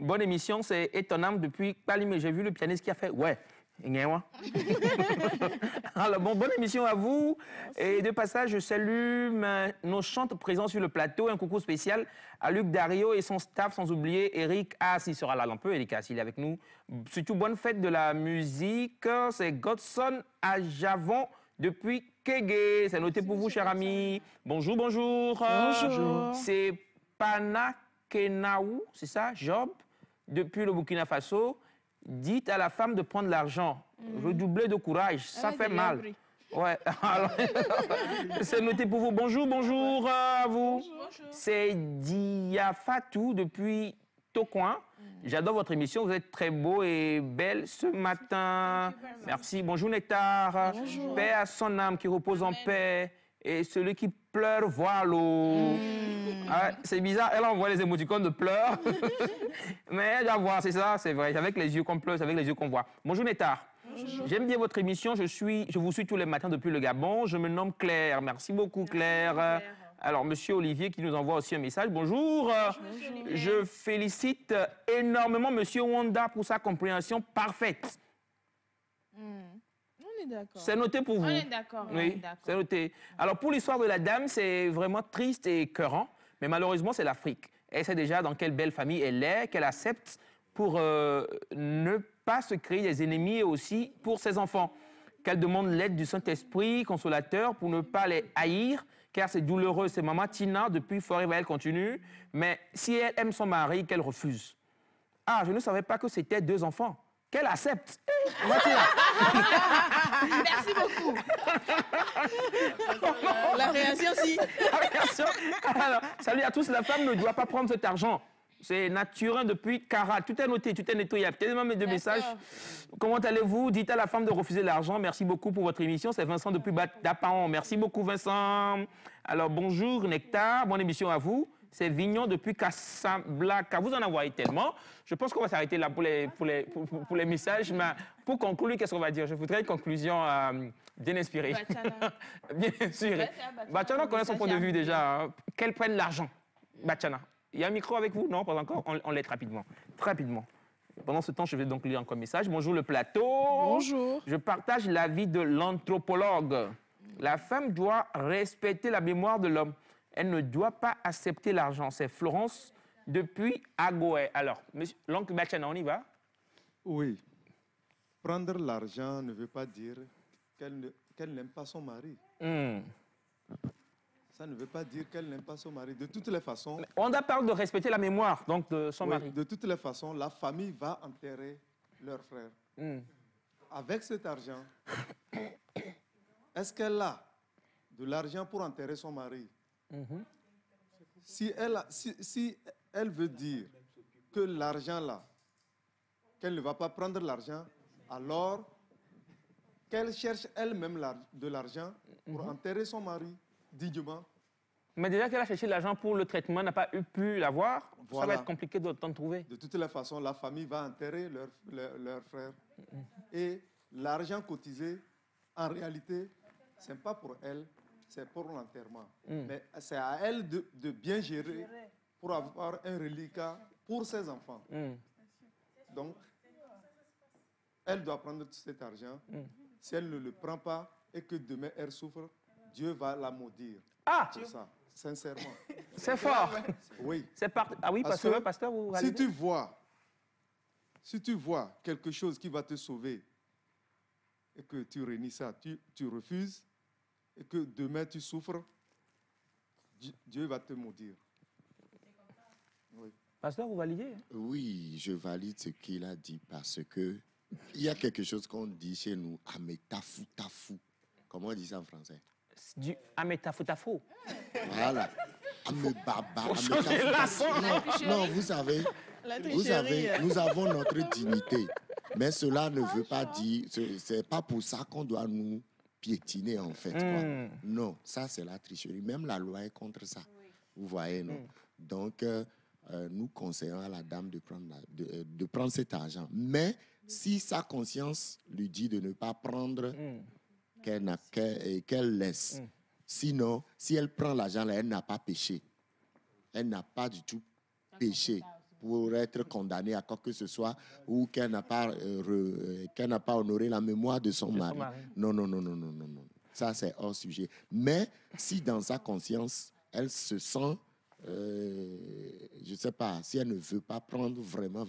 Bonne émission, c'est étonnant depuis Palimé. J'ai vu le pianiste qui a fait ouais. Alors bon, bonne émission à vous. Et de passage, je salue nos chantes présents sur le plateau. Un coucou spécial à Luc Dario et son staff, sans oublier Eric As, il sera là un peu. Eric As, il est avec nous. Surtout bonne fête de la musique. C'est Godson à Javon depuis Kégué. C'est noté pour vous, cher ami. Bonjour, bonjour. Bonjour. C'est Panakenaou, c'est ça, Job, depuis le Burkina Faso. Dites à la femme de prendre l'argent. Redoublez de courage, ça fait mal. Ouais, alors, c'est noté pour vous. Bonjour, bonjour à vous. C'est Diafatou depuis Tocoin. J'adore votre émission, vous êtes très beau et belle ce matin. Merci, bonjour Nectar. Bonjour. Paix à son âme qui repose en paix. Et celui qui pleure voit l'eau. Ah, c'est bizarre, elle envoie les émoticônes de pleurs. Mais elle doit voir, c'est ça, c'est vrai. C'est avec les yeux qu'on pleure, c'est avec les yeux qu'on voit. Bonjour Nétar. J'aime bien votre émission, je vous suis tous les matins depuis le Gabon. Je me nomme Claire. Merci beaucoup Claire. Alors, Monsieur Olivier qui nous envoie aussi un message. Bonjour. Je félicite énormément Monsieur Wanda pour sa compréhension parfaite. On est d'accord. C'est noté pour vous. On est d'accord. Oui, c'est noté. Alors, pour l'histoire de la dame, c'est vraiment triste et écœurant, mais malheureusement, c'est l'Afrique. Elle sait déjà dans quelle belle famille elle est, qu'elle accepte pour ne pas se créer des ennemis et aussi pour ses enfants. Qu'elle demande l'aide du Saint-Esprit consolateur pour ne pas les haïr, car c'est douloureux. C'est maman Tina, depuis Forever, elle continue. Mais si elle aime son mari, qu'elle refuse. Ah, je ne savais pas que c'était 2 enfants. Qu'elle accepte. Merci beaucoup. La réaction, si. La réaction. Alors, salut à tous, la femme ne doit pas prendre cet argent. C'est naturel depuis Cara. Tout est noté, tout est nettoyé. Il y a tellement de messages. Comment allez-vous? Dites à la femme de refuser l'argent. Merci beaucoup pour votre émission. C'est Vincent depuis Dapaon. Merci beaucoup, Vincent. Alors, bonjour, Nectar. Bonne émission à vous. C'est Vignon depuis Casablanca. Vous en envoyez tellement. Je pense qu'on va s'arrêter là pour les messages. Mais pour conclure, qu'est-ce qu'on va dire? Je voudrais une conclusion bien inspirée. Bien inspirée. Bachana connaît son point de vue déjà. Hein. Qu'elle prenne l'argent. Bachana. Il y a un micro avec vous? Non, pas encore. On l'aide rapidement. Très rapidement. Pendant ce temps, je vais donc lire encore un message. Bonjour le plateau. Bonjour. Je partage l'avis de l'anthropologue. La femme doit respecter la mémoire de l'homme. Elle ne doit pas accepter l'argent. C'est Florence depuis Agoé. Alors, l'oncle Bachana, on y va? Oui. Prendre l'argent ne veut pas dire qu'elle n'aime pas son mari. Ça ne veut pas dire qu'elle n'aime pas son mari. De toutes les façons... On parle de respecter la mémoire donc de son mari. De toutes les façons, la famille va enterrer leur frère. Avec cet argent, est-ce qu'elle a de l'argent pour enterrer son mari? Si elle veut dire que l'argent là, qu'elle ne va pas prendre l'argent, alors qu'elle cherche elle-même de l'argent pour enterrer son mari dignement. Mais déjà qu'elle a cherché l'argent pour le traitement, n'a pas pu l'avoir, ça va être compliqué de t'en trouver. De toutes les façons, la famille va enterrer leur frère. Et l'argent cotisé, en réalité, ce n'est pas pour elle, c'est pour l'enterrement. Mais c'est à elle de bien gérer pour avoir un reliquat pour ses enfants. Donc, elle doit prendre tout cet argent. Si elle ne le prend pas et que demain elle souffre, Dieu va la maudire. Ah! C'est ça, sincèrement. C'est fort. Oui. Ah oui, parce que pasteur, vous si tu vois quelque chose qui va te sauver et que tu réunis ça, tu refuses et que demain tu souffres, Dieu va te maudire. Oui. Pasteur, vous validez? Oui, je valide ce qu'il a dit parce que il y a quelque chose qu'on dit chez nous, ametafu tafu. Comment on dit ça en français? Du amétafou. Voilà. Amebaba, non, vous savez, nous avons notre dignité. Mais cela ne veut pas dire, c'est pas pour ça qu'on doit nous piétiner en fait. Quoi. Non, ça c'est la tricherie. Même la loi est contre ça. Vous voyez, non? Donc, nous conseillons à la dame de prendre cet argent. Mais si sa conscience lui dit de ne pas prendre, qu'elle laisse. Sinon, si elle prend l'argent là, elle n'a pas péché. Elle n'a pas du tout péché pour être condamnée à quoi que ce soit ou qu'elle n'a pas honoré la mémoire de son mari. Non. Ça, c'est hors sujet. Mais si dans sa conscience, elle se sent, je ne sais pas, si elle ne veut pas prendre vraiment,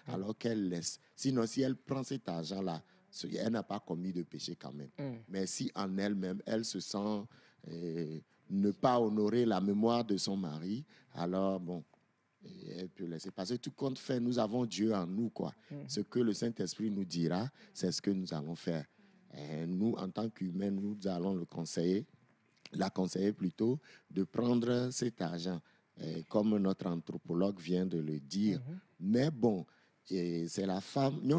alors qu'elle laisse. Sinon, si elle prend cet argent-là, elle n'a pas commis de péché quand même. Mais si en elle-même, elle se sent ne pas honorer la mémoire de son mari, alors bon, elle peut laisser. Parce que tout compte fait, nous avons Dieu en nous, quoi. Ce que le Saint-Esprit nous dira, c'est ce que nous allons faire. Et nous, en tant qu'humains, nous allons la conseiller plutôt, de prendre cet argent, comme notre anthropologue vient de le dire. Mais bon, c'est la femme. C'est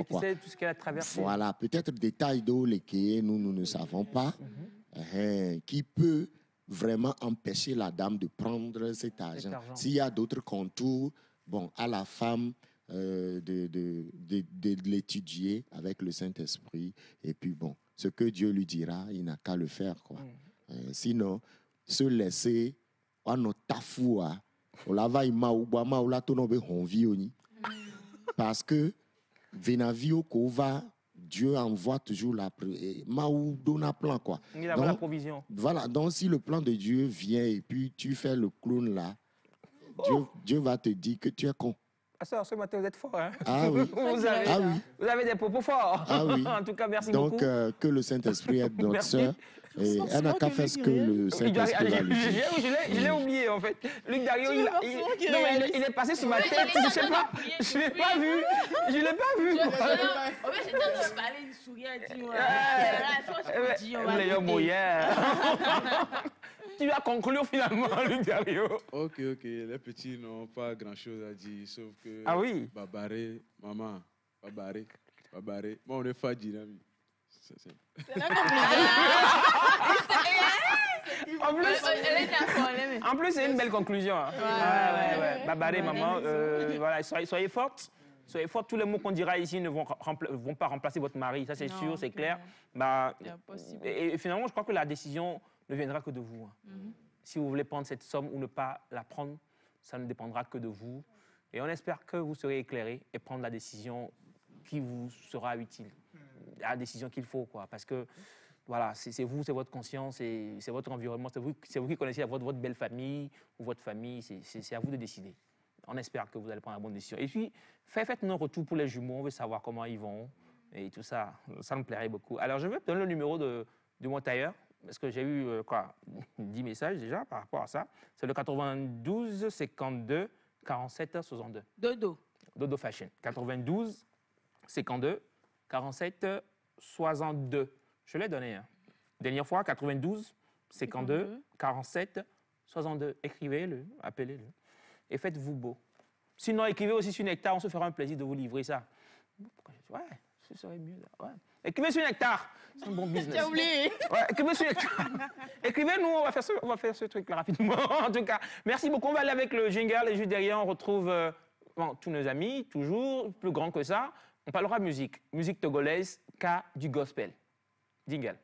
qui sait tout ce qu'elle a traversé. Voilà, peut-être des tailles d'eau lesquelles nous ne savons pas, qui peut vraiment empêcher la dame de prendre cet argent. S'il y a d'autres contours, bon, à la femme de l'étudier avec le Saint-Esprit. Et puis bon, ce que Dieu lui dira, il n'a qu'à le faire, quoi. Sinon, se laisser, parce que Venavio Kova, Dieu envoie toujours la Maou donne un plan, quoi. Il a la provision. Voilà, donc si le plan de Dieu vient et puis tu fais le clown là, Dieu va te dire que tu es con. Ah ça, ce matin, vous êtes fort, hein? Ah oui. Vous avez des propos forts. Ah oui. En tout cas, merci donc, beaucoup. Donc, que le Saint-Esprit aide notre sœur. Et elle n'a qu'à faire ce que le Saint-Esprit va lui dire. Je l'ai oublié, en fait. Luc Dario, il est passé sur ma tête. Je ne sais pas. Je ne l'ai pas vu. Je ne l'ai pas vu. En fait, j'étais en train de parler, il souriait, Tu vas conclure finalement, Luc Dario. Ok. Les petits n'ont pas grand-chose à dire, sauf que... Ah oui? Babaré, maman, babaré. Moi, on est pas dynamique. C'est la conclusion. En plus, c'est une belle conclusion. Ouais. Babaré, maman, voilà, soyez fortes. Soyez fortes. Tous les mots qu'on dira ici ne vont pas remplacer votre mari. Ça, c'est sûr, c'est clair. Et finalement, je crois que la décision ne viendra que de vous. Si vous voulez prendre cette somme ou ne pas la prendre, ça ne dépendra que de vous. Et on espère que vous serez éclairés et prendre la décision qui vous sera utile. La décision qu'il faut, quoi. Parce que, voilà, c'est vous, c'est votre conscience, c'est votre environnement, c'est vous qui connaissez votre belle famille ou votre famille, c'est à vous de décider. On espère que vous allez prendre la bonne décision. Et puis, faites-nous un retour pour les jumeaux, on veut savoir comment ils vont et tout ça. Ça me plairait beaucoup. Alors, je vais donner le numéro de mon tailleur, parce que j'ai eu 10 messages déjà par rapport à ça. C'est le 92 52 47 62. Dodo Fashion. 92 52 47 62. Je l'ai donné. Dernière fois, 92 52 47 62. Écrivez-le, appelez-le. Et faites-vous beau. Sinon, écrivez aussi sur Nectar, on se fera un plaisir de vous livrer ça. Ouais, ce serait mieux. Ouais. Écrivez sur Nectar, c'est un bon business. J'ai oublié. Ouais, écrivez sur Nectar. Écrivez-nous, on va faire ce truc-là rapidement. En tout cas, merci beaucoup. On va aller avec le jingle et juste derrière, on retrouve tous nos amis, toujours plus grands que ça. On parlera musique togolaise, cas du gospel. Jingle.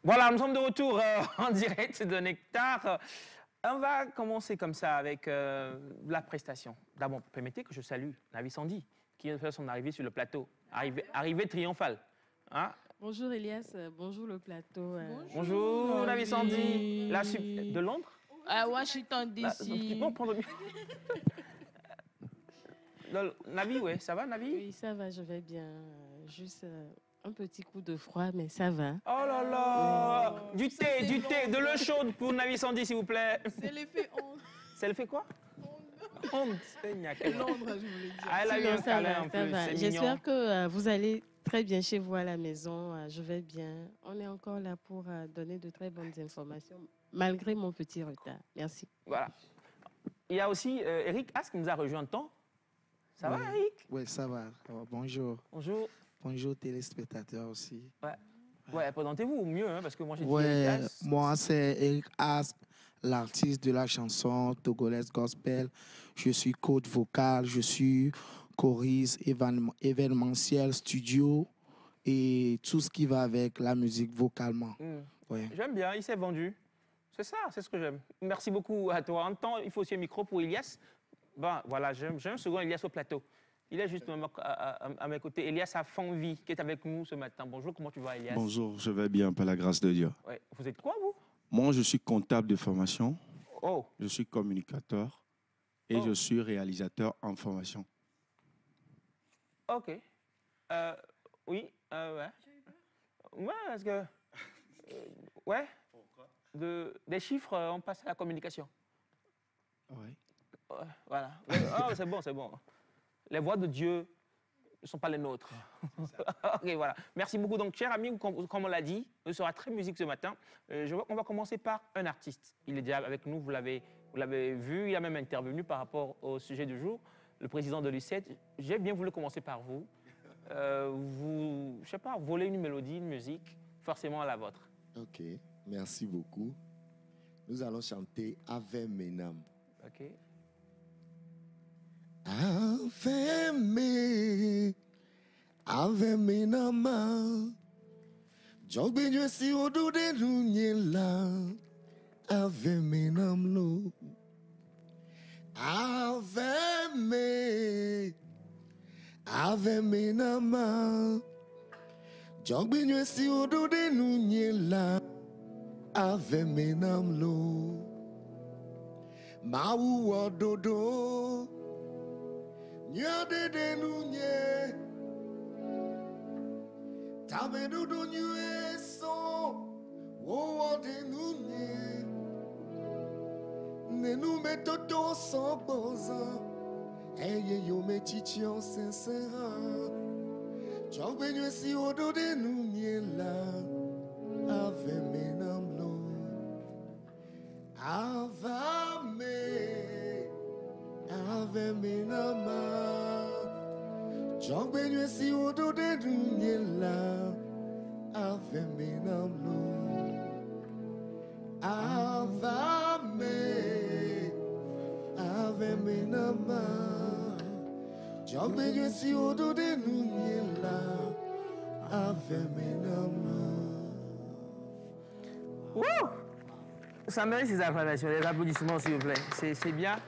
Voilà, nous sommes de retour en direct de Nectar. On va commencer comme ça avec la prestation. D'abord, permettez que je salue Navi Sandy, qui a fait son arrivée sur le plateau. Arrivée triomphale. Hein? Bonjour Elias, bonjour le plateau. Bonjour Navi Sandy. De Londres? À Washington DC. Bon, prendre Navi, ouais, ça va Navi? Oui, ça va, je vais bien. Juste un petit coup de froid, mais ça va. Oh là là! Du thé, de l'eau chaude pour Navi Sandy, s'il vous plaît. C'est l'effet onde. C'est l'effet quoi? Londres, c'est Niaké. Londres, je voulais dire. Ah, elle a eu Sinon, un ça câlin va, un ça peu, va. c'est mignon. J'espère que vous allez très bien chez vous à la maison. Je vais bien. On est encore là pour donner de très bonnes informations, malgré mon petit retard. Merci. Voilà. Il y a aussi Eric As qui nous a rejoint de temps. Ça va, Eric? Oui, ça va. Bonjour. Bonjour. Bonjour, téléspectateurs aussi. Ouais, présentez-vous mieux, hein, parce que moi, j'ai dit Ouais, Eric As. moi, c'est Eric As, l'artiste de la chanson togolaise gospel. Je suis coach vocal, je suis choriste, événementiel, studio et tout ce qui va avec la musique vocalement. Ouais. J'aime bien, il s'est vendu. C'est ça, c'est ce que j'aime. Merci beaucoup à toi. En même temps, il faut aussi un micro pour Elias. Bon, voilà, j'ai un second Elias au plateau. Il est juste à mes côtés. Elias Afanvi, qui est avec nous ce matin. Bonjour, comment tu vas, Elias? Bonjour, je vais bien, par la grâce de Dieu. Ouais. Vous êtes quoi, vous? Moi, je suis comptable de formation. Oh. Je suis communicateur et je suis réalisateur en formation. OK. Oui, ouais. Ouais, parce que... ouais. Des chiffres, on passe à la communication. Oui. Voilà. Oh, c'est bon, c'est bon. Les voix de Dieu ne sont pas les nôtres. OK, voilà. Merci beaucoup. Donc, chers amis, comme on l'a dit, on sera très musique ce matin. On va commencer par un artiste. Il est déjà avec nous, vous l'avez vu, il a même intervenu par rapport au sujet du jour, le président de l'UCED. J'ai bien voulu commencer par vous. Je sais pas, voler une mélodie, une musique, forcément la vôtre. Ok, merci beaucoup. Nous allons chanter Ave Menam. OK. Ave me, Ave Menama. Jogbenyo si odu de lunyela. Ave Menam lo. Ave me, Ave Menama. Jogbenyo si odu de lunyela. Ave Menam lo. Mau ododo. Nyade de nunye. Tabedu do nyue so. Wo de nunye. Nenu me toto so boza. Eye yo me chichion sincera. Chogbe nyue si odo de nunye la. Ave menam lo. Ava me. Ave menama. Jogbe nyue si odo de dunye la. Ave menam lo. Ava me. Ave menama. Jogbe nyue si odo de dunye la. Ave menama. Wouh! Ça mérite ces acclamations, les applaudissements, s'il vous plaît. C'est bien.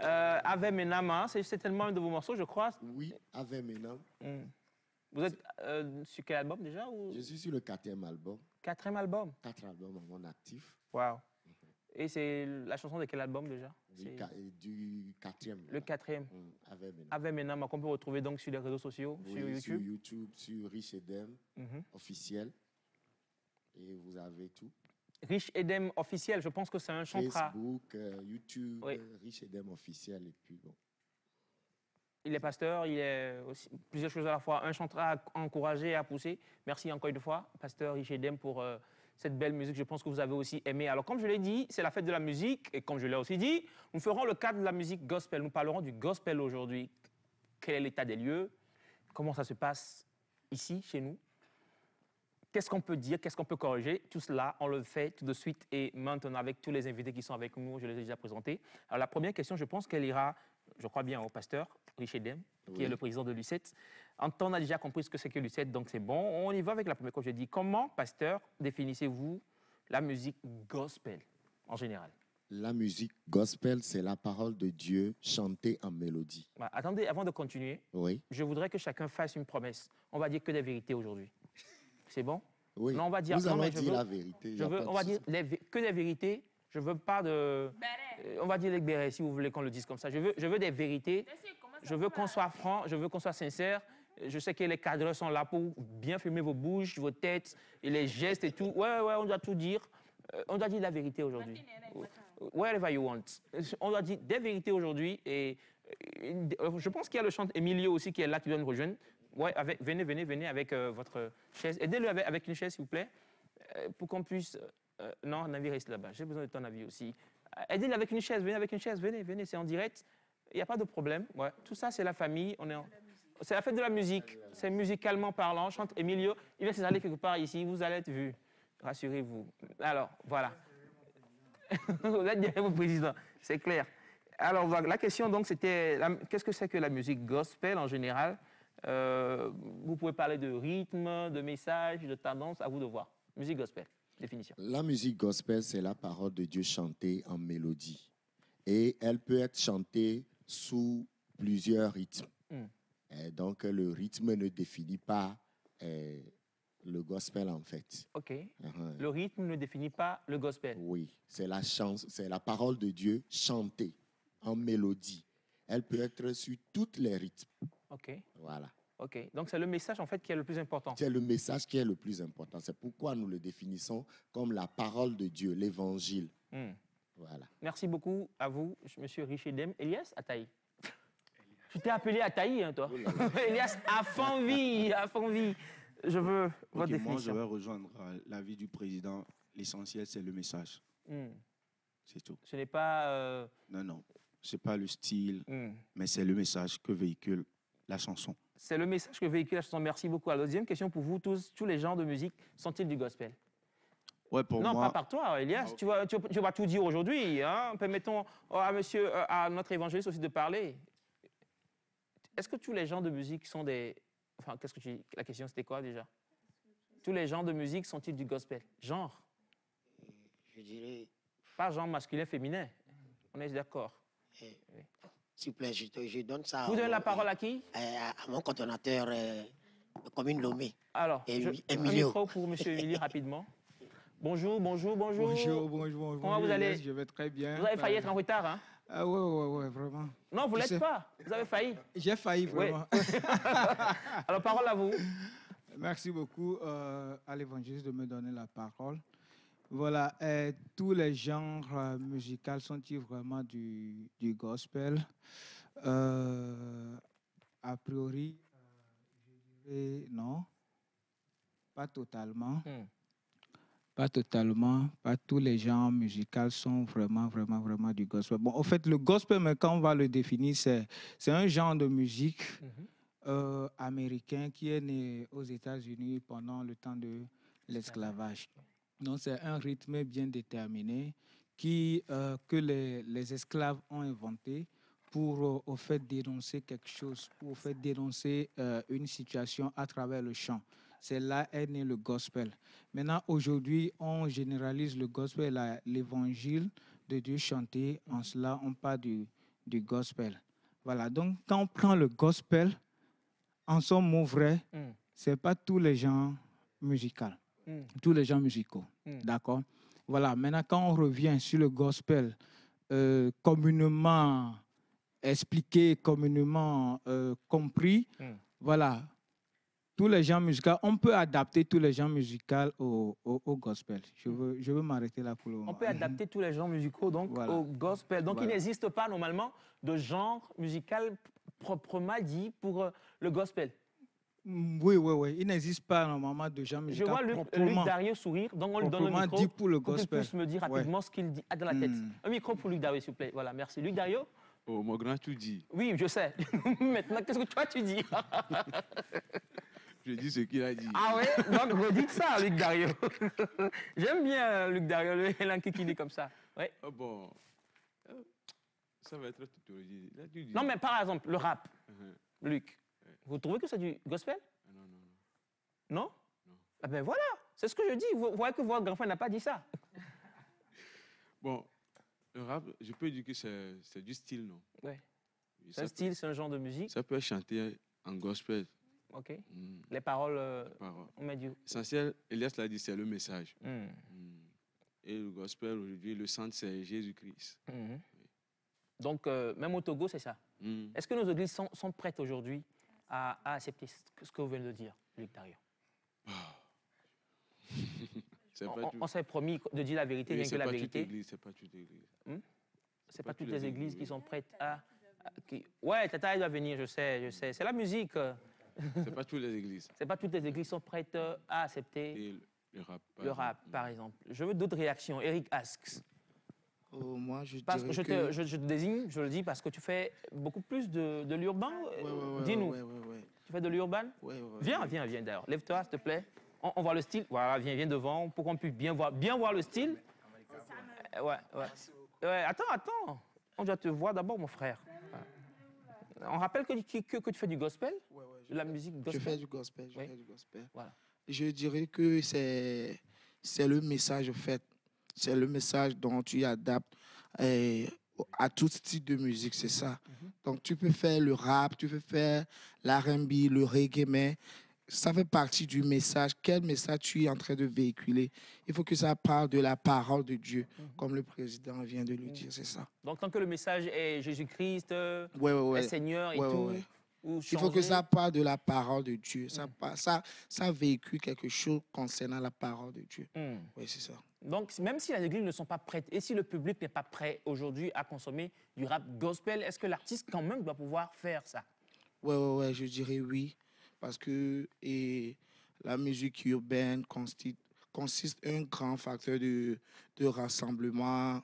Ave Menama, c'est tellement un de vos morceaux, je crois. Oui, Ave Menam. Vous êtes sur quel album déjà ou... Je suis sur le 4e album. 4e album? 4 albums en mon actif. Wow. Et c'est la chanson de quel album déjà? Du 4e. Le 4e. Ave Menam. Ave Menama, qu'on peut retrouver donc sur les réseaux sociaux, Oui, sur YouTube. Sur YouTube, sur Rich Edem, officiel. Et vous avez tout. Rich Edem officiel, je pense que c'est un chantra. Facebook, YouTube, Rich Edem officiel. Et puis bon. Il est pasteur, il est aussi plusieurs choses à la fois. Un chantra à encourager, à pousser. Merci encore une fois, pasteur Rich Edem, pour cette belle musique. Je pense que vous avez aussi aimé. Alors, comme je l'ai dit, c'est la fête de la musique. Et comme je l'ai aussi dit, nous ferons le cadre de la musique gospel. Nous parlerons du gospel aujourd'hui. Quel est l'état des lieux? Comment ça se passe ici, chez nous? Qu'est-ce qu'on peut dire? Qu'est-ce qu'on peut corriger? Tout cela, on le fait tout de suite et maintenant avec tous les invités qui sont avec nous. Je les ai déjà présentés. Alors, la première question, je pense qu'elle ira, je crois bien, au pasteur Rich Edem, qui est le président de l'UCED. On a déjà compris ce que c'est que l'UCED, donc c'est bon. On y va avec la première question. Je dis, comment, pasteur, définissez-vous la musique gospel en général? La musique gospel, c'est la parole de Dieu chantée en mélodie. Bah, attendez, avant de continuer, je voudrais que chacun fasse une promesse. On va dire que des vérités aujourd'hui. C'est bon? Oui. Non, on va dire, nous non, allons mais dire la vérité. On va dire que des vérités. Je veux pas de... on va dire les bérets, si vous voulez qu'on le dise comme ça. Je veux des vérités. Je veux qu'on soit franc, je veux qu'on soit sincère. Je sais que les cadres sont là pour bien filmer vos bouches, vos têtes et les gestes et tout. Ouais, on doit tout dire. On doit dire la vérité aujourd'hui. wherever you want. On doit dire des vérités aujourd'hui. Et je pense qu'il y a le chant Emilio aussi qui est là, qui doit nous rejoindre. Ouais, venez avec votre chaise. Aidez-le avec une chaise, s'il vous plaît, pour qu'on puisse... non, Navi reste là-bas. J'ai besoin de ton avis aussi. Aidez-le avec une chaise, venez avec une chaise, venez, c'est en direct. Il n'y a pas de problème. Ouais. Tout ça, c'est la famille. C'est la fête de la musique. C'est musicalement parlant. Chante Emilio. Il va s'installer quelque part ici. Vous allez être vu. Rassurez-vous. Alors, voilà. Vous êtes bien, mon président. C'est clair. Alors, la question, donc, c'était qu'est-ce que c'est que la musique gospel en général? Vous pouvez parler de rythme, de message, de tendance. À vous de voir. Musique gospel. Définition. La musique gospel, c'est la parole de Dieu chantée en mélodie. Et elle peut être chantée sous plusieurs rythmes. Et donc, le rythme ne définit pas le gospel, en fait. OK. Le rythme ne définit pas le gospel. Oui, c'est la parole de Dieu chantée en mélodie. Elle peut être sur tous les rythmes. OK. Voilà. OK. Donc, c'est le message, en fait, qui est le plus important. C'est le message qui est le plus important. C'est pourquoi nous le définissons comme la parole de Dieu, l'évangile. Voilà. Merci beaucoup à vous, monsieur Richedem. Elias Ataï. Tu t'es appelé Ataï, hein, toi? Elias, à fond vie, à fond vie. Je veux votre définition. Moi, je vais rejoindre l'avis du président. L'essentiel, c'est le message. C'est tout. Ce n'est pas... Non. Ce n'est pas le style, mais c'est le message que véhicule la chanson. C'est le message que véhicule la chanson. Merci beaucoup. La deuxième question pour vous tous les genres de musique sont-ils du gospel? Ouais, pour non, moi... pas par toi, Elias. Tu vas tout dire aujourd'hui. Hein? Permettons à notre évangéliste aussi de parler. Est-ce que tous les genres de musique sont des... Enfin, qu'est-ce que tu dis? La question, c'était quoi déjà? Tous les genres de musique sont-ils du gospel? Genre? Je dirais... Pas genre masculin, féminin. On est d'accord. S'il vous plaît, je donne ça... Vous donnez la parole à qui? À mon coordonnateur de commune Lomé. Alors, un micro pour M. Emilio rapidement. Bonjour. Bonjour. Comment vous allez? Je vais très bien. Vous avez failli être en retard, hein? Ah ouais, vraiment. Non, vous ne l'êtes pas. Vous avez failli. J'ai failli, vraiment. Oui. Alors, parole à vous. Merci beaucoup à l'évangéliste de me donner la parole. Voilà, tous les genres musicaux sont-ils vraiment du gospel? A priori, je dirais non, pas totalement. Pas totalement, pas tous les genres musicaux sont vraiment du gospel. Bon, en fait, le gospel, mais quand on va le définir, c'est un genre de musique américain qui est né aux États-Unis pendant le temps de l'esclavage. Donc, c'est un rythme bien déterminé que les esclaves ont inventé pour au fait dénoncer quelque chose, pour au fait dénoncer une situation à travers le chant. C'est là est né le gospel. Maintenant, aujourd'hui, on généralise le gospel, l'évangile de Dieu chanté. En cela, on parle du gospel. Voilà, donc quand on prend le gospel, en son mot vrai, ce n'est pas tous les genres musicaux. Tous les genres musicaux. D'accord? Voilà, maintenant, quand on revient sur le gospel, communément expliqué, communément compris, voilà. Tous les genres musicaux, on peut adapter tous les genres musicaux au gospel. Je veux m'arrêter là pour le moment. On peut adapter tous les genres musicaux donc, voilà, au gospel. Donc, il n'existe pas normalement de genre musical proprement dit pour le gospel. Oui. Il n'existe pas normalement de genre musical. Je vois Luc Dario sourire, donc on lui donne le micro dit pour le gospel. Pour qu'il puisse me dire rapidement ce qu'il dit dans la tête. Un micro pour Luc Dario, s'il vous plaît. Voilà, merci. Luc Dario? Oh, mon grand, tu dis. Oui, je sais. Maintenant, qu'est-ce que toi, tu dis? Je dis ce qu'il a dit. Ah ouais? Donc, redites ça, Luc Dario. J'aime bien Luc Dario, le langue qui dit comme ça. Ouais. Oh bon. Ça va être tautologie. Non, mais par exemple, le rap, Luc, vous trouvez que c'est du gospel? Non. Non? Non. Ah ben voilà, c'est ce que je dis. Vous voyez que votre grand-frère n'a pas dit ça. Bon, le rap, je peux dire que c'est du style, non? Oui. C'est un style, c'est un genre de musique. Ça peut chanter en gospel. OK. Les paroles, on met du... L'essentiel, Elias l'a dit, c'est le message. Et le gospel, aujourd'hui, le centre, c'est Jésus-Christ. Oui. Donc, même au Togo, c'est ça. Est-ce que nos églises sont prêtes aujourd'hui à accepter ce que vous venez de dire, Luc Dario? On s'est promis de dire la vérité, rien que la vérité. C'est pas toute église. C'est pas toutes les églises qui sont prêtes à... Ouais, Tata, il va venir, je sais. C'est la musique. C'est pas toutes les églises. C'est pas toutes les églises qui sont prêtes à accepter le rap, par exemple. Je veux d'autres réactions. Eric Asks. Moi, je te désigne, je le dis, parce que tu fais beaucoup plus de l'urbain. Dis-nous. Tu fais de l'urbain? Viens d'ailleurs. Lève-toi, s'il te plaît. On voit le style. Voilà, viens devant pour qu'on puisse bien voir le style. Ouais, attends. On doit te voir d'abord, mon frère. On rappelle que tu fais du gospel, de la musique gospel. Je fais du gospel, Voilà. Je dirais que c'est le message, en fait. C'est le message dont tu adaptes à tout type de musique, c'est ça. Donc, tu peux faire le rap, tu peux faire l'R&B, le reggae, mais ça fait partie du message. Quel message tu es en train de véhiculer? Il faut que ça parle de la parole de Dieu, comme le président vient de le dire, c'est ça. Donc, tant que le message est Jésus-Christ, le Seigneur et tout, il faut que ça parle de la parole de Dieu. Ça véhicule quelque chose concernant la parole de Dieu. Oui, c'est ça. Donc, même si les églises ne sont pas prêtes et si le public n'est pas prêt aujourd'hui à consommer du rap gospel, est-ce que l'artiste quand même doit pouvoir faire ça? Oui, je dirais oui. Parce que la musique urbaine consiste un grand facteur de rassemblement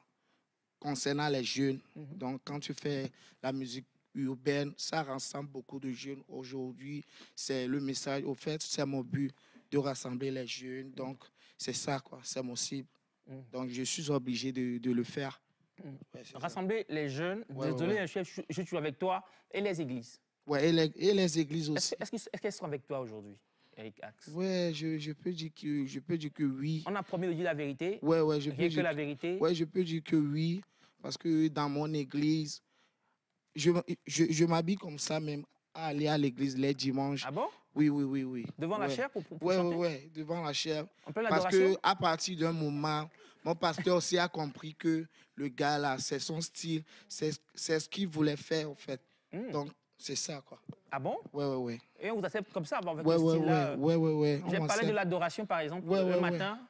concernant les jeunes. Donc, quand tu fais la musique urbaine, ça rassemble beaucoup de jeunes. Aujourd'hui, c'est le message. Au fait, c'est mon but de rassembler les jeunes. Donc, c'est ça, quoi. C'est mon cible. Donc, je suis obligé de le faire. Rassembler les jeunes, désolé, chef, je suis avec toi, et les églises. Oui, et les églises aussi. Est-ce qu'elles sont avec toi aujourd'hui, Eric Asks? Oui, je peux dire que oui. On a promis de dire la vérité. Oui, la vérité. Oui, je peux dire que oui, parce que dans mon église, je m'habille comme ça même à aller à l'église les dimanches. Ah bon? Oui. Devant la chair pour chanter? Oui, devant la chair. Parce qu'à partir d'un moment, mon pasteur aussi a compris que le gars là, c'est son style, c'est ce qu'il voulait faire en fait. Donc, c'est ça, quoi. Ah bon? Oui. Et on vous accepte comme ça, avec ce style-là? Oui. J'ai parlé de l'adoration, par exemple, le matin.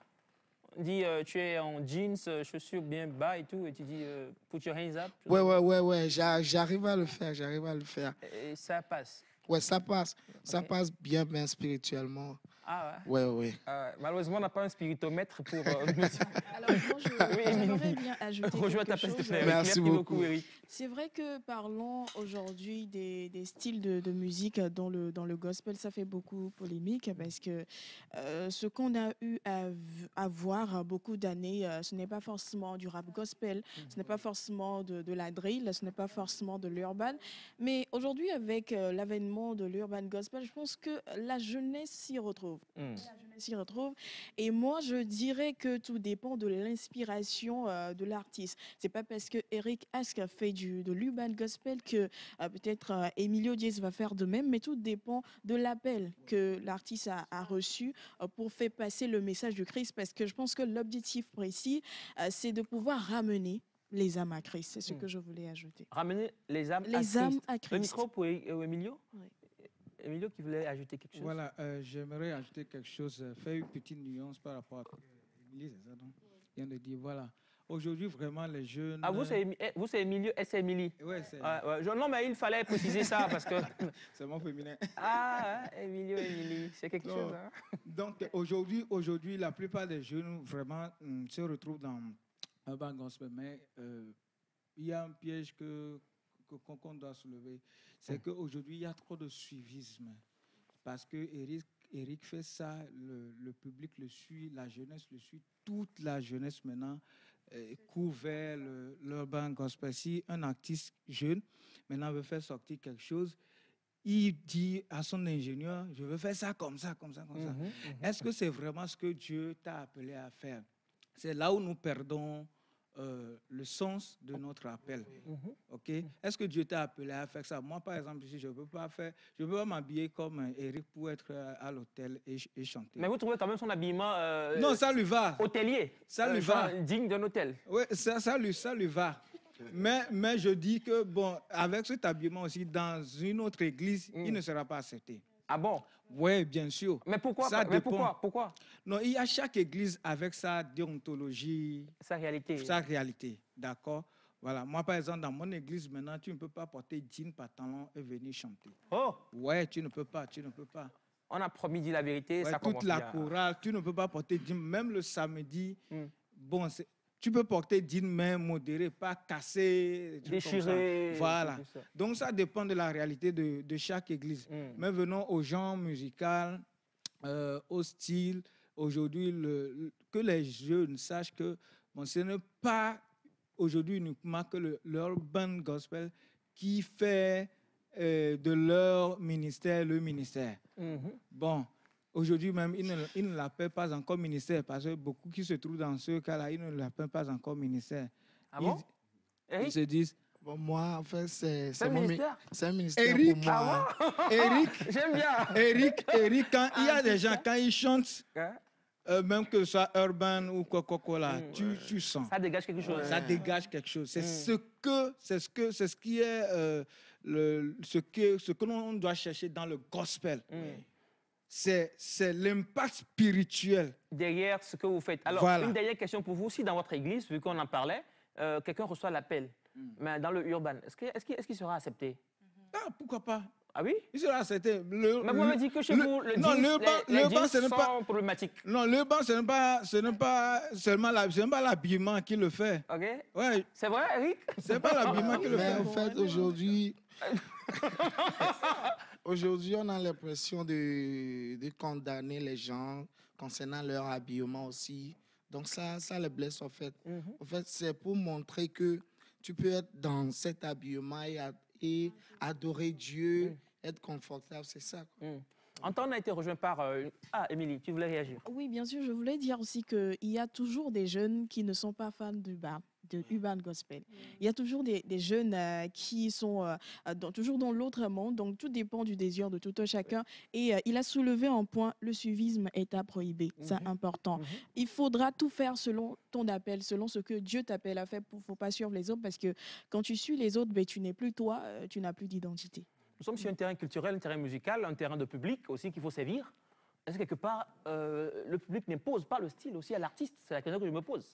On dit, tu es en jeans, chaussures bien bas et tout, et tu dis, put your hands up. Oui. J'arrive à le faire. Et ça passe? Oui, ça passe. Ça passe bien spirituellement. Ah ouais? Malheureusement, on n'a pas un spiritomètre pour... Alors, j'aimerais bien ajouter quelque chose. Merci beaucoup, Eric. C'est vrai que parlons aujourd'hui des styles de musique dans le gospel, ça fait beaucoup polémique parce que ce qu'on a eu à voir beaucoup d'années, ce n'est pas forcément du rap gospel, ce n'est pas forcément de la drill, ce n'est pas forcément de l'urban. Mais aujourd'hui, avec l'avènement de l'urban gospel, je pense que la jeunesse s'y retrouve. Et moi, je dirais que tout dépend de l'inspiration de l'artiste. C'est pas parce que Eric Asks a fait de l'urban gospel que peut-être Emilio Diaz va faire de même, mais tout dépend de l'appel que l'artiste a reçu pour faire passer le message de Christ, parce que je pense que l'objectif précis, c'est de pouvoir ramener les âmes à Christ. C'est ce que je voulais ajouter. Ramener les âmes à Christ. Le micro pour Emilio? Oui. Emilio qui voulait ajouter quelque chose. Voilà, j'aimerais ajouter quelque chose, faire une petite nuance par rapport à Emilio, c'est ça, non? Il vient de dire, voilà. Aujourd'hui, vraiment, les jeunes... Ah, vous, c'est Emilio et c'est Émilie? Oui, c'est... Non, mais il fallait préciser ça parce que... C'est mon féminin. Ah, Emilio et Émilie, c'est quelque chose. Hein? Donc, aujourd'hui, la plupart des jeunes, vraiment, se retrouvent dans un banc gospel, mais il y a un piège qu'on doit soulever. C'est qu'aujourd'hui, il y a trop de suivisme. Parce que Eric fait ça, le public le suit, la jeunesse le suit, toute la jeunesse maintenant court vers l'urban gospel. Si un artiste jeune maintenant veut faire sortir quelque chose, il dit à son ingénieur, je veux faire ça comme ça. Est-ce que c'est vraiment ce que Dieu t'a appelé à faire? C'est là où nous perdons le sens de notre appel. Okay? Est-ce que Dieu t'a appelé à faire ça? Moi, par exemple, je ne peux pas m'habiller comme Eric pour être à l'hôtel et chanter. Mais vous trouvez quand même son habillement non, ça lui va. Hôtelier. Ça lui va. Digne d'un hôtel. Oui, ça lui va. Mais je dis que, bon, avec cet habillement aussi, dans une autre église, il ne sera pas accepté. Ah bon? Oui, bien sûr. Mais pourquoi? Ça Mais dépend. pourquoi? Non, il y a chaque église avec sa déontologie. Sa réalité. Sa réalité, d'accord? Voilà. Moi, par exemple, dans mon église, maintenant, tu ne peux pas porter jean, pantalon et venir chanter. Oh! Ouais, tu ne peux pas, tu ne peux pas. On a promis de dire la vérité, Ouais, ça commence toute la bien. chorale, tu ne peux pas porter jean, même le samedi. Bon, tu peux porter jean, mais modéré, pas cassé, des trucs comme ça. Déchiré. Voilà. tout ça. Donc, ça dépend de la réalité de chaque église. Mais venons au genre musical, au style. Aujourd'hui, que les jeunes sachent que bon, ce n'est pas aujourd'hui uniquement que l'urban gospel qui fait de leur ministère le ministère. Bon, aujourd'hui même, ils ne l'appellent pas encore ministère parce que beaucoup qui se trouvent dans ce cas-là, ils ne l'appellent pas encore ministère. Ah bon? Ils se disent... Bon, moi, en fait, c'est un ministère. C'est un ministère Eric, pour moi. Eric, j'aime bien. Eric, quand il y a des gens, quand ils chantent, même que ce soit urban ou quoi là, tu sens. Ça dégage quelque chose. Ça dégage quelque chose. C'est ce qui est ce que l'on doit chercher dans le gospel. C'est l'impact spirituel. Derrière ce que vous faites. Alors, Voilà. une dernière question pour vous aussi dans votre église, vu qu'on en parlait. Quelqu'un reçoit l'appel, mais dans le urban, est-ce qu'il sera accepté? Ah, pourquoi pas? Ah oui? Il sera accepté. Mais vous m'avez dit que chez vous, les jeans sont problématiques. Non, le banc, ce n'est pas seulement l'habillement qui le fait. OK? Ouais. C'est vrai, Eric? C'est pas l'habillement qui le fait. Mais en fait, aujourd'hui, on a l'impression de condamner les gens concernant leur habillement aussi. Donc ça les blesse en fait. En fait, c'est pour montrer que tu peux être dans cet habillement et adorer Dieu, être confortable, c'est ça. Antoine a été rejoint par... Ah, Émilie, tu voulais réagir? Oui, bien sûr, je voulais dire aussi qu'il y a toujours des jeunes qui ne sont pas fans de urban gospel. Il y a toujours des jeunes qui sont toujours dans l'autre monde, donc tout dépend du désir de tout un chacun. Et il a soulevé un point, le suivisme est à prohiber, c'est important. Il faudra tout faire selon ton appel, selon ce que Dieu t'appelle à faire. Il ne faut pas suivre les autres parce que quand tu suis les autres, ben, tu n'es plus toi, tu n'as plus d'identité. Nous sommes sur un terrain culturel, un terrain musical, un terrain de public aussi qu'il faut sévir. Est-ce que quelque part, le public n'impose pas le style aussi à l'artiste? C'est la question que je me pose.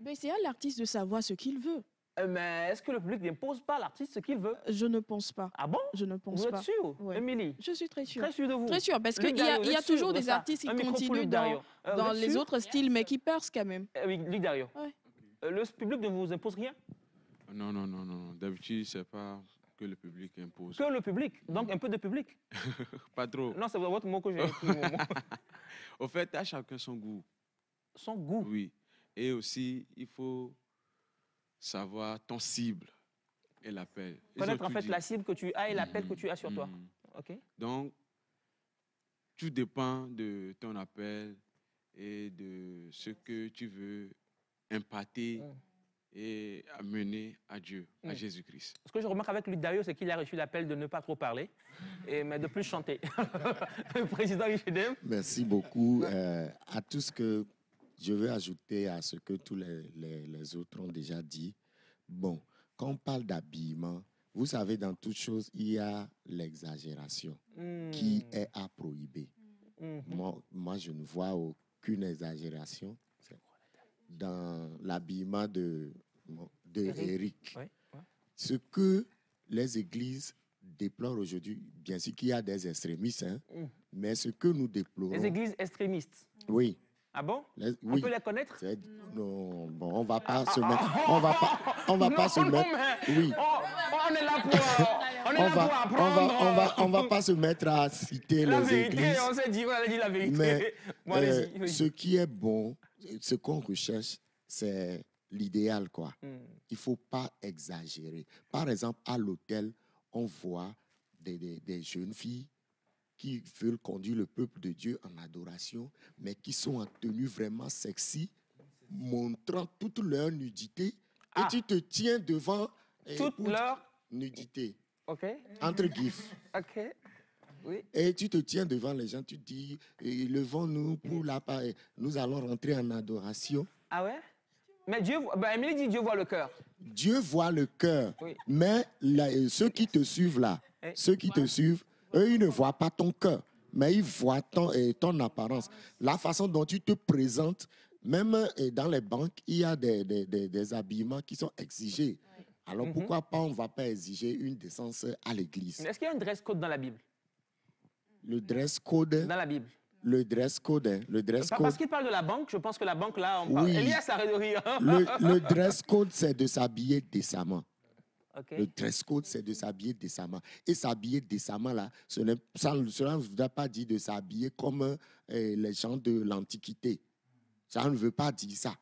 Mais c'est à l'artiste de savoir ce qu'il veut. Mais est-ce que le public n'impose pas à l'artiste ce qu'il veut? Je ne pense pas. Ah bon? Je ne pense pas. pas. Vous êtes sûr, Ouais. Émilie? Je suis très sûre. Très sûre de vous? Très sûre, parce qu'il y a toujours des artistes qui continuent dans les autres styles, mais qui percent quand même. Oui, Luc Dario. Ouais. Le public ne vous impose rien? Non. D'habitude, c'est pas que le public impose. Que le public? Donc un peu de public? Pas trop. Non, c'est votre mot que j'ai écrit. Au fait, à chacun son goût. Son goût? Oui. Et aussi, il faut savoir ton cible et l'appel. Connaître en fait la cible que tu as et l'appel que tu as sur toi. OK. Donc, tout dépend de ton appel et de ce que tu veux imparter et amener à Dieu, à Jésus-Christ. Ce que je remarque avec Luc Dario, c'est qu'il a reçu l'appel de ne pas trop parler, mais de plus chanter. Le président Richedem. Merci beaucoup à tout ce que je veux ajouter à ce que tous les autres ont déjà dit. Bon, quand on parle d'habillement, vous savez, dans toute chose, il y a l'exagération qui est à prohiber. Moi, je ne vois aucune exagération dans l'habillement de Eric. Ouais. Ce que les églises déplorent aujourd'hui, bien sûr qu'il y a des extrémistes, mais ce que nous déplorons... Les églises extrémistes? Oui. Ah bon? Oui. On peut les connaître? Non, bon, on va pas se mettre... On va pas se mettre... Oui. On est là pour apprendre. On va pas se mettre à citer la les vérité, églises. On s'est dit, on a dit la vérité. Mais bon, ce qui est bon, ce qu'on recherche, c'est l'idéal, quoi. Il faut pas exagérer. Par exemple, à l'hôtel, on voit des jeunes filles qui veulent conduire le peuple de Dieu en adoration, mais qui sont en tenue vraiment sexy, montrant toute leur nudité. Et tu te tiens devant toute leur nudité. OK. Entre gifs. OK. Oui. Et tu te tiens devant les gens, tu te dis, levons-nous pour la paix. Nous allons rentrer en adoration. Ah ouais? Mais Dieu, Émilie dit Dieu voit le cœur. Dieu voit le cœur. Oui. Mais ceux qui te suivent là, ceux qui te suivent, eux, ils ne voient pas ton cœur. mais ils voient ton apparence. La façon dont tu te présentes, même dans les banques, il y a des habillements qui sont exigés. Alors pourquoi pas on ne va pas exiger une décence à l'église? Est-ce qu'il y a un dress code dans la Bible? Le dress code. Dans la Bible. Le dress code. Le dress code. Parce qu'il parle de la banque, je pense que la banque, là, on parle. Oui. Elias arrête de rire. Le dress code, c'est de s'habiller décemment. Okay. Le dress code, c'est de s'habiller décemment. Et s'habiller décemment, là, cela ne voudrait pas dire de s'habiller comme les gens de l'Antiquité. Ça ne veut pas dire ça.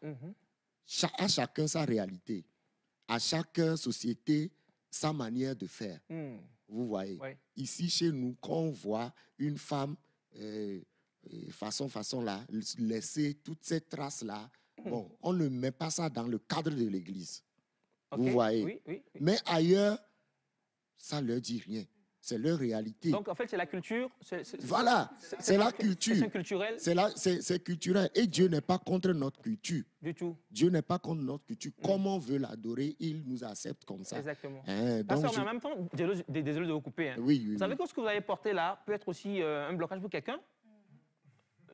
À chacun sa réalité. À chaque société, sa manière de faire. Vous voyez. Ouais. Ici, chez nous, quand on voit une femme, façon là, laisser toutes ces traces-là, bon, on ne met pas ça dans le cadre de l'Église. Okay. Vous voyez. Oui, oui, oui. Mais ailleurs, ça ne leur dit rien. C'est leur réalité. Donc, en fait, c'est la culture. Voilà, c'est la culture. C'est culturel. C'est culturel. Et Dieu n'est pas contre notre culture. Du tout. Dieu n'est pas contre notre culture. Comme on veut l'adorer, il nous accepte comme ça. Exactement. Donc en même temps, désolé de vous couper. Hein. Oui, vous savez que ce que vous avez porté là peut être aussi un blocage pour quelqu'un?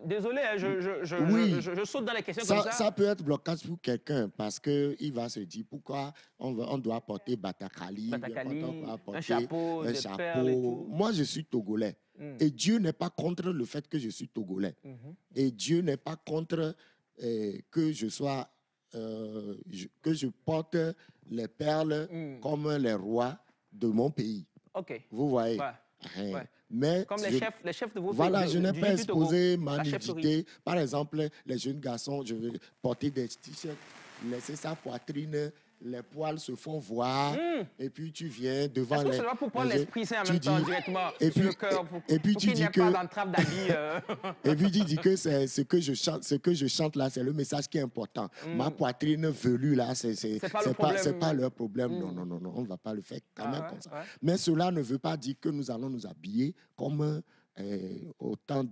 Désolé, hein, je saute dans les questions comme ça. Ça peut être blocage pour quelqu'un parce qu'il va se dire pourquoi on doit porter batakali, un chapeau, des perles et tout. Moi, je suis togolais. Et Dieu n'est pas contre le fait que je suis togolais. Et Dieu n'est pas contre que je sois, que je porte les perles comme les rois de mon pays. OK. Vous voyez? Ouais. Mais comme les chefs de vos voilà, je n'ai pas exposé ma nudité. Par exemple, les jeunes garçons, je vais porter des t-shirts, laisser sa poitrine, les poils se font voir, et puis tu viens devant les... Est-ce que c'est pour prendre l'Esprit Saint en même temps, directement, et puis, sur le cœur, pour qu'il n'y ait pas d'entrave d'habits Et puis tu dis que c'est ce que je chante là, c'est le message qui est important. Ma poitrine velue là, c'est pas leur problème. Non, on ne va pas le faire quand même comme ça. Ouais. Mais cela ne veut pas dire que nous allons nous habiller comme au temps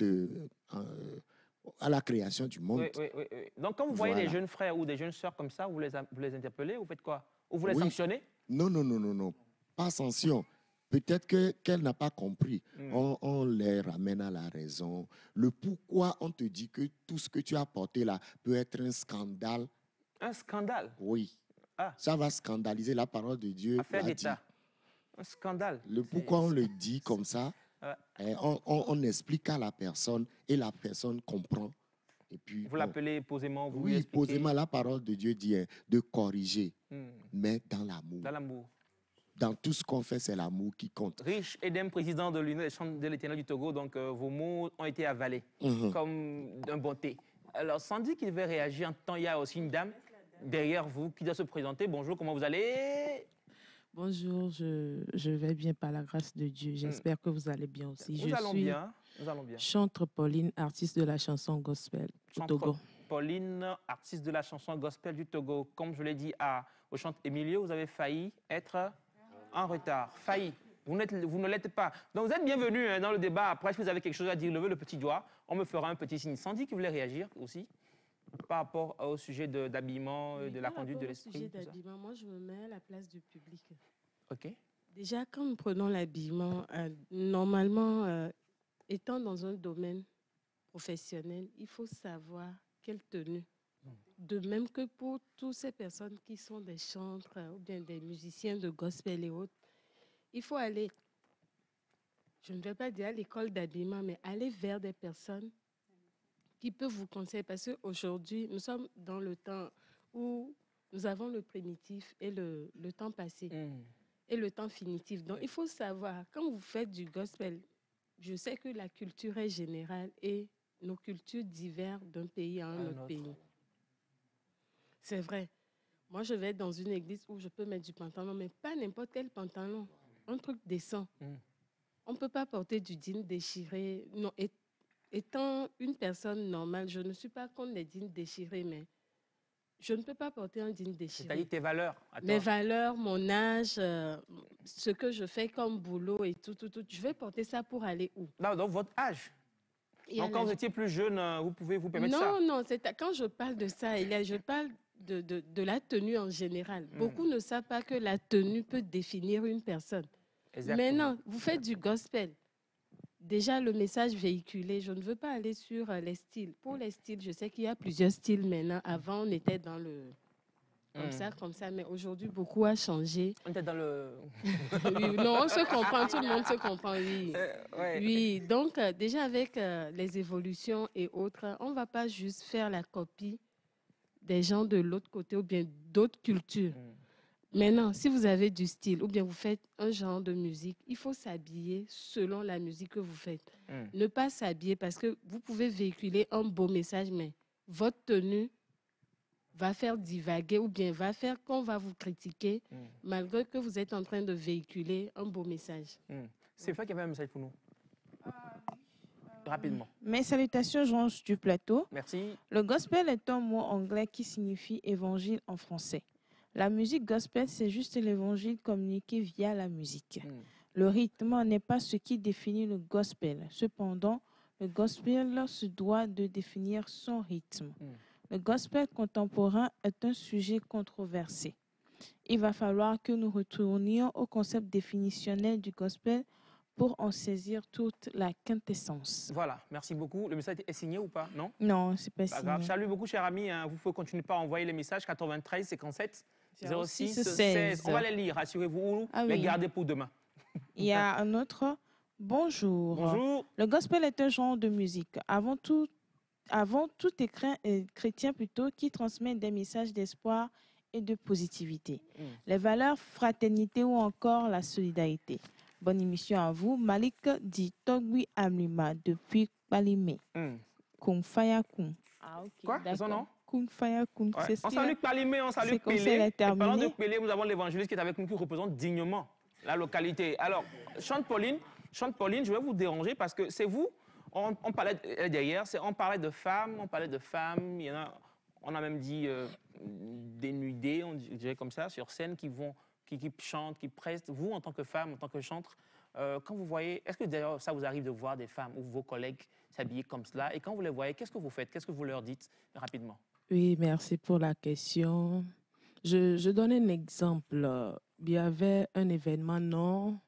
à la création du monde. Oui. Donc, quand vous voyez des jeunes frères ou des jeunes sœurs comme ça, vous les interpellez, vous faites quoi? Ou vous les sanctionnez? Non. Pas sanction. Peut-être qu'elle n'a pas compris. On les ramène à la raison. Le pourquoi on te dit que tout ce que tu as porté là peut être un scandale. Un scandale? Oui. Ça va scandaliser la parole de Dieu. Affaire d'État. Un scandale. Le pourquoi on le dit comme ça, on explique à la personne et la personne comprend. Et puis, vous l'appelez posément, vous oui, posément, la parole de Dieu dit de corriger, mais dans l'amour. Dans l'amour. Dans tout ce qu'on fait, c'est l'amour qui compte. Riche Edem, président de l'Union des chambres de l'Éternel du Togo, donc vos mots ont été avalés comme d'un bon thé. Alors, sans dire qu'il devait réagir, en temps, il y a aussi une dame derrière vous qui doit se présenter. Bonjour, comment vous allez? Bonjour, je vais bien par la grâce de Dieu. J'espère que vous allez bien aussi. Nous allons bien. Chantre Pauline, artiste de la chanson gospel du Togo. Pauline, artiste de la chanson gospel du Togo. Comme je l'ai dit au chante Emilio, vous avez failli être en retard. Failli. Vous ne l'êtes pas. Donc vous êtes bienvenue dans le débat. Après, si vous avez quelque chose à dire, levez le petit doigt. On me fera un petit signe. Sandy qui voulait réagir aussi par rapport au sujet d'habillement, de la conduite de l'esprit. Au sujet d'habillement, moi, je me mets à la place du public. OK. Déjà, quand nous prenons l'habillement, normalement, étant dans un domaine professionnel, il faut savoir quelle tenue. De même que pour toutes ces personnes qui sont des chantres ou bien des musiciens de gospel et autres, il faut aller, je ne vais pas dire à l'école d'habillement, mais aller vers des personnes qui peuvent vous conseiller. Parce qu'aujourd'hui, nous sommes dans le temps où nous avons le primitif et le temps passé et le temps finitif. Donc, il faut savoir, quand vous faites du gospel, je sais que la culture est générale et nos cultures diffèrent d'un pays à un autre pays. C'est vrai. Moi, je vais être dans une église où je peux mettre du pantalon, mais pas n'importe quel pantalon. Un truc décent. On ne peut pas porter du jean déchiré. Non, étant une personne normale, je ne suis pas contre les jeans déchirés, mais je ne peux pas porter un jean déchiré. C'est-à-dire tes valeurs. Mes valeurs, mon âge, ce que je fais comme boulot et tout. Je vais porter ça pour aller où? Non, donc votre âge. Donc quand vous étiez plus jeune, vous pouvez vous permettre ça? Non, quand je parle de ça, je parle de la tenue en général. Beaucoup ne savent pas que la tenue peut définir une personne. Exactement. Mais non, vous faites du gospel. déjà le message véhiculé, je ne veux pas aller sur les styles. Pour les styles, je sais qu'il y a plusieurs styles maintenant. Avant, on était dans le... Comme ça, mais aujourd'hui, beaucoup a changé. On était dans le... Oui, non, on se comprend, tout le monde se comprend, oui. Ouais. Oui, donc déjà avec les évolutions et autres, on ne va pas juste faire la copie des gens de l'autre côté ou bien d'autres cultures. Maintenant, si vous avez du style ou bien vous faites un genre de musique, il faut s'habiller selon la musique que vous faites. Ne pas s'habiller parce que vous pouvez véhiculer un beau message, mais votre tenue va faire divaguer ou bien va faire qu'on va vous critiquer malgré que vous êtes en train de véhiculer un beau message. C'est vrai qu'il y avait un message pour nous. Rapidement. Mes salutations, Jean du plateau. Merci. Le gospel est un mot anglais qui signifie évangile en français. La musique gospel, c'est juste l'évangile communiqué via la musique. Le rythme n'est pas ce qui définit le gospel. Cependant, le gospel se doit de définir son rythme. Le gospel contemporain est un sujet controversé. Il va falloir que nous retournions au concept définitionnel du gospel pour en saisir toute la quintessence. Voilà, merci beaucoup. Le message est signé ou pas? Non? Non, c'est pas signé. Grave. Salut beaucoup, chers amis. Hein. Vous pouvez continuer par envoyer les messages 93 57 06 16. 16. On va les lire, rassurez-vous, mais gardez pour demain. Il y a un autre. Bonjour. Bonjour. Le gospel est un genre de musique. Avant tout chrétien plutôt, qui transmet des messages d'espoir et de positivité. Les valeurs fraternité ou encore la solidarité. Bonne émission à vous. Malik dit Togui Amlima depuis Palimé. Kung Faya Kung. Ah, ok. Quoi? C'est son nom? Kung Faya Kung. Ouais. On salue Palimé, on salue Pélé. Parlant de Pélé, nous avons l'évangéliste qui est avec nous, qui représente dignement la localité. Alors, Chante Pauline, je vais vous déranger parce que c'est vous. On parlait derrière, on parlait de femmes, il y en a, on a même dit dénudées, on dirait comme ça, sur scène, qui chantent, qui prestent. Vous, en tant que femme, en tant que chantre, quand vous voyez, est-ce que d'ailleurs ça vous arrive de voir des femmes ou vos collègues s'habiller comme cela? Et quand vous les voyez, qu'est-ce que vous faites? Qu'est-ce que vous leur dites rapidement? Oui, merci pour la question. Je donne un exemple. Il y avait un événement non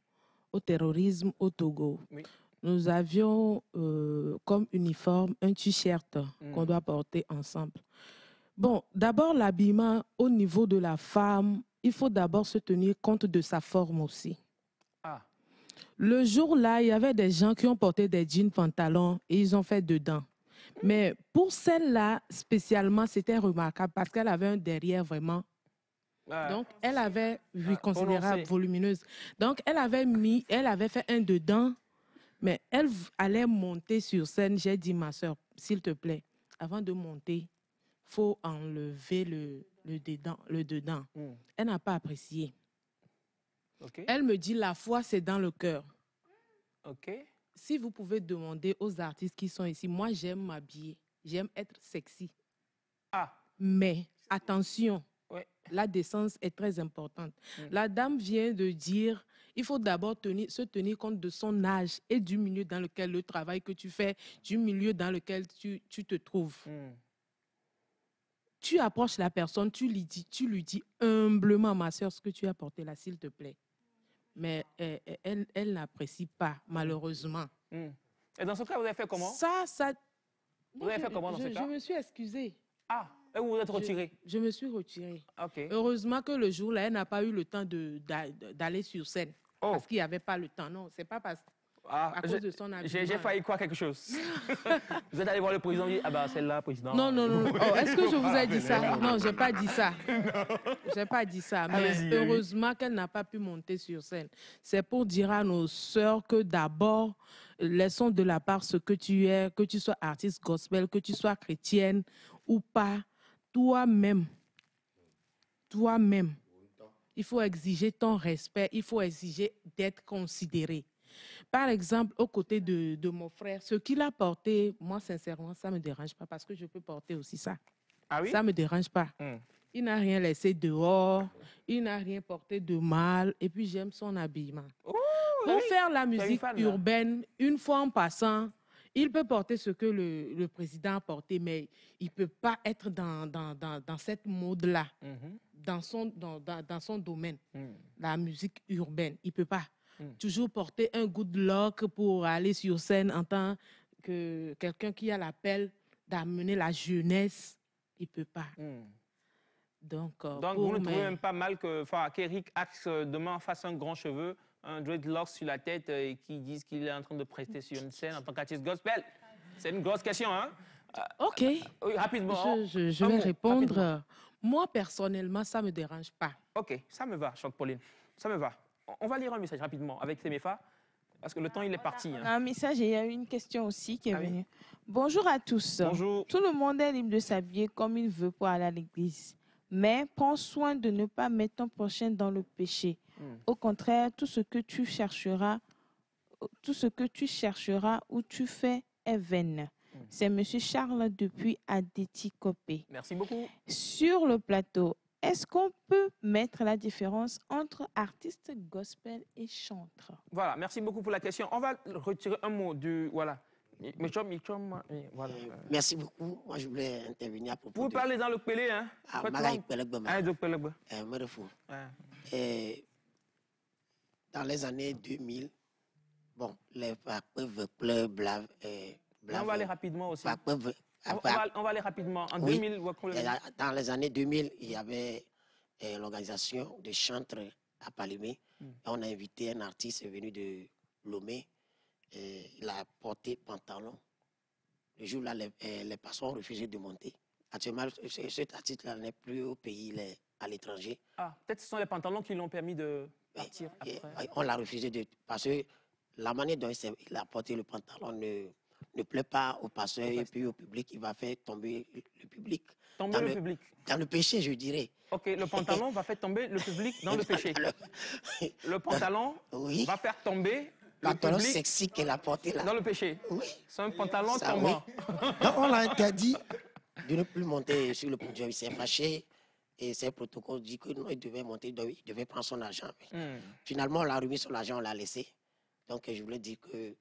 au terrorisme au Togo. Oui. Nous avions comme uniforme un t-shirt qu'on doit porter ensemble. Bon, d'abord, l'habillement au niveau de la femme, il faut d'abord se tenir compte de sa forme aussi. Ah. Le jour-là, il y avait des gens qui ont porté des jeans pantalons et ils ont fait dedans. Mais pour celle-là, spécialement, c'était remarquable parce qu'elle avait un derrière vraiment. Donc, elle avait, considérable, volumineuse. Donc, elle avait fait un dedans. Mais elle allait monter sur scène. J'ai dit, ma soeur, s'il te plaît, avant de monter, il faut enlever le dedans. Elle n'a pas apprécié. Okay. Elle me dit, la foi, c'est dans le cœur. Okay. Si vous pouvez demander aux artistes qui sont ici, moi, j'aime m'habiller. J'aime être sexy. Ah. Mais, attention, la décence est très importante. La dame vient de dire... Il faut d'abord se tenir compte de son âge et du milieu dans lequel le travail que tu fais, du milieu dans lequel tu te trouves. Tu approches la personne, tu lui dis humblement, ma soeur, ce que tu as porté là, s'il te plaît. Mais elle n'apprécie pas, malheureusement. Et dans ce cas, vous avez fait comment? Vous avez fait comment dans ce cas? Je me suis excusée. Ah, et vous vous êtes retirée? Je me suis retirée. Okay. Heureusement que le jour-là, elle n'a pas eu le temps d'aller sur scène. Parce qu'il n'y avait pas le temps. Non, c'est pas à cause de son habillement. J'ai failli croire quelque chose. Vous êtes allé voir le président et dit, ah ben celle-là, président. Non. Oh, est-ce que je vous ai dit ça? Non, je n'ai pas dit ça. Je n'ai pas dit ça. Mais heureusement qu'elle n'a pas pu monter sur scène. C'est pour dire à nos sœurs que d'abord, laissons de la part ce que tu es, que tu sois artiste gospel, que tu sois chrétienne ou pas, toi-même, il faut exiger ton respect, il faut exiger d'être considéré. Par exemple, aux côtés de mon frère, ce qu'il a porté, moi, sincèrement, ça ne me dérange pas parce que je peux porter aussi ça. Ah oui? Ça ne me dérange pas. Il n'a rien laissé dehors, il n'a rien porté de mal, et puis j'aime son habillement. Pour faire la musique urbaine, une fois en passant, il peut porter ce que le président a porté, mais il ne peut pas être dans cette mode-là, dans son domaine, la musique urbaine. Il ne peut pas. toujours porter un good luck pour aller sur scène en tant que quelqu'un qui a l'appel d'amener la jeunesse. Il ne peut pas. Donc vous ne trouvez même pas mal qu'Eric Axe demain fasse un grand cheveu, un dreadlock sur la tête et qu'il dise qu'il est en train de prester sur une scène en tant qu'artiste gospel? C'est une grosse question, hein? OK. Oui, rapidement. Je vais répondre. Rapidement. Moi, personnellement, ça ne me dérange pas. OK, ça me va, Pauline. Ça me va. On va lire un message rapidement avec Semefa, parce que le temps, il est parti. On a un message et il y a une question aussi qui est venue. Oui. Bonjour à tous. Bonjour. Tout le monde est libre de s'habiller comme il veut pour aller à l'église. Mais prends soin de ne pas mettre ton prochain dans le péché. Au contraire, tout ce que tu chercheras où tu fais est vain. C'est M. Charles depuis Adéti-Copé. Merci beaucoup. Sur le plateau, est-ce qu'on peut mettre la différence entre artiste gospel et chanteur? Voilà, merci beaucoup pour la question. On va retirer un mot du... Voilà. Voilà. Merci beaucoup. Moi, je voulais intervenir à propos Vous parlez dans le Pélé, hein? Dans les années 2000, bon, les pleurs blaves... On va aller rapidement aussi. On va aller rapidement. En oui, 2000, dans les années 2000, il y avait l'organisation de chantres à Palimé. On a invité un artiste venu de Lomé. Il a porté pantalon. Le jour-là, les passants ont refusé de monter. Actuellement, cet artiste-là n'est plus au pays, il est à l'étranger. Ah, peut-être ce sont les pantalons qui l'ont permis de partir après. On l'a refusé parce que la manière dont il a porté le pantalon ne plaît pas au pasteur et puis au public. Il va faire tomber le public. Tomber le public? Dans le péché, je dirais. OK, le pantalon va faire tomber le public dans le péché. Le pantalon va faire tomber le pantalon public sexy qu'elle a porté là. Dans le péché? Oui. C'est un pantalon tombant. Oui. Donc on l'a interdit de ne plus monter sur le podium. Il s'est fâché et ses protocoles disent que non, il devait monter, il devait prendre son argent. Finalement, on l'a remis son argent, on l'a laissé. Donc je voulais dire que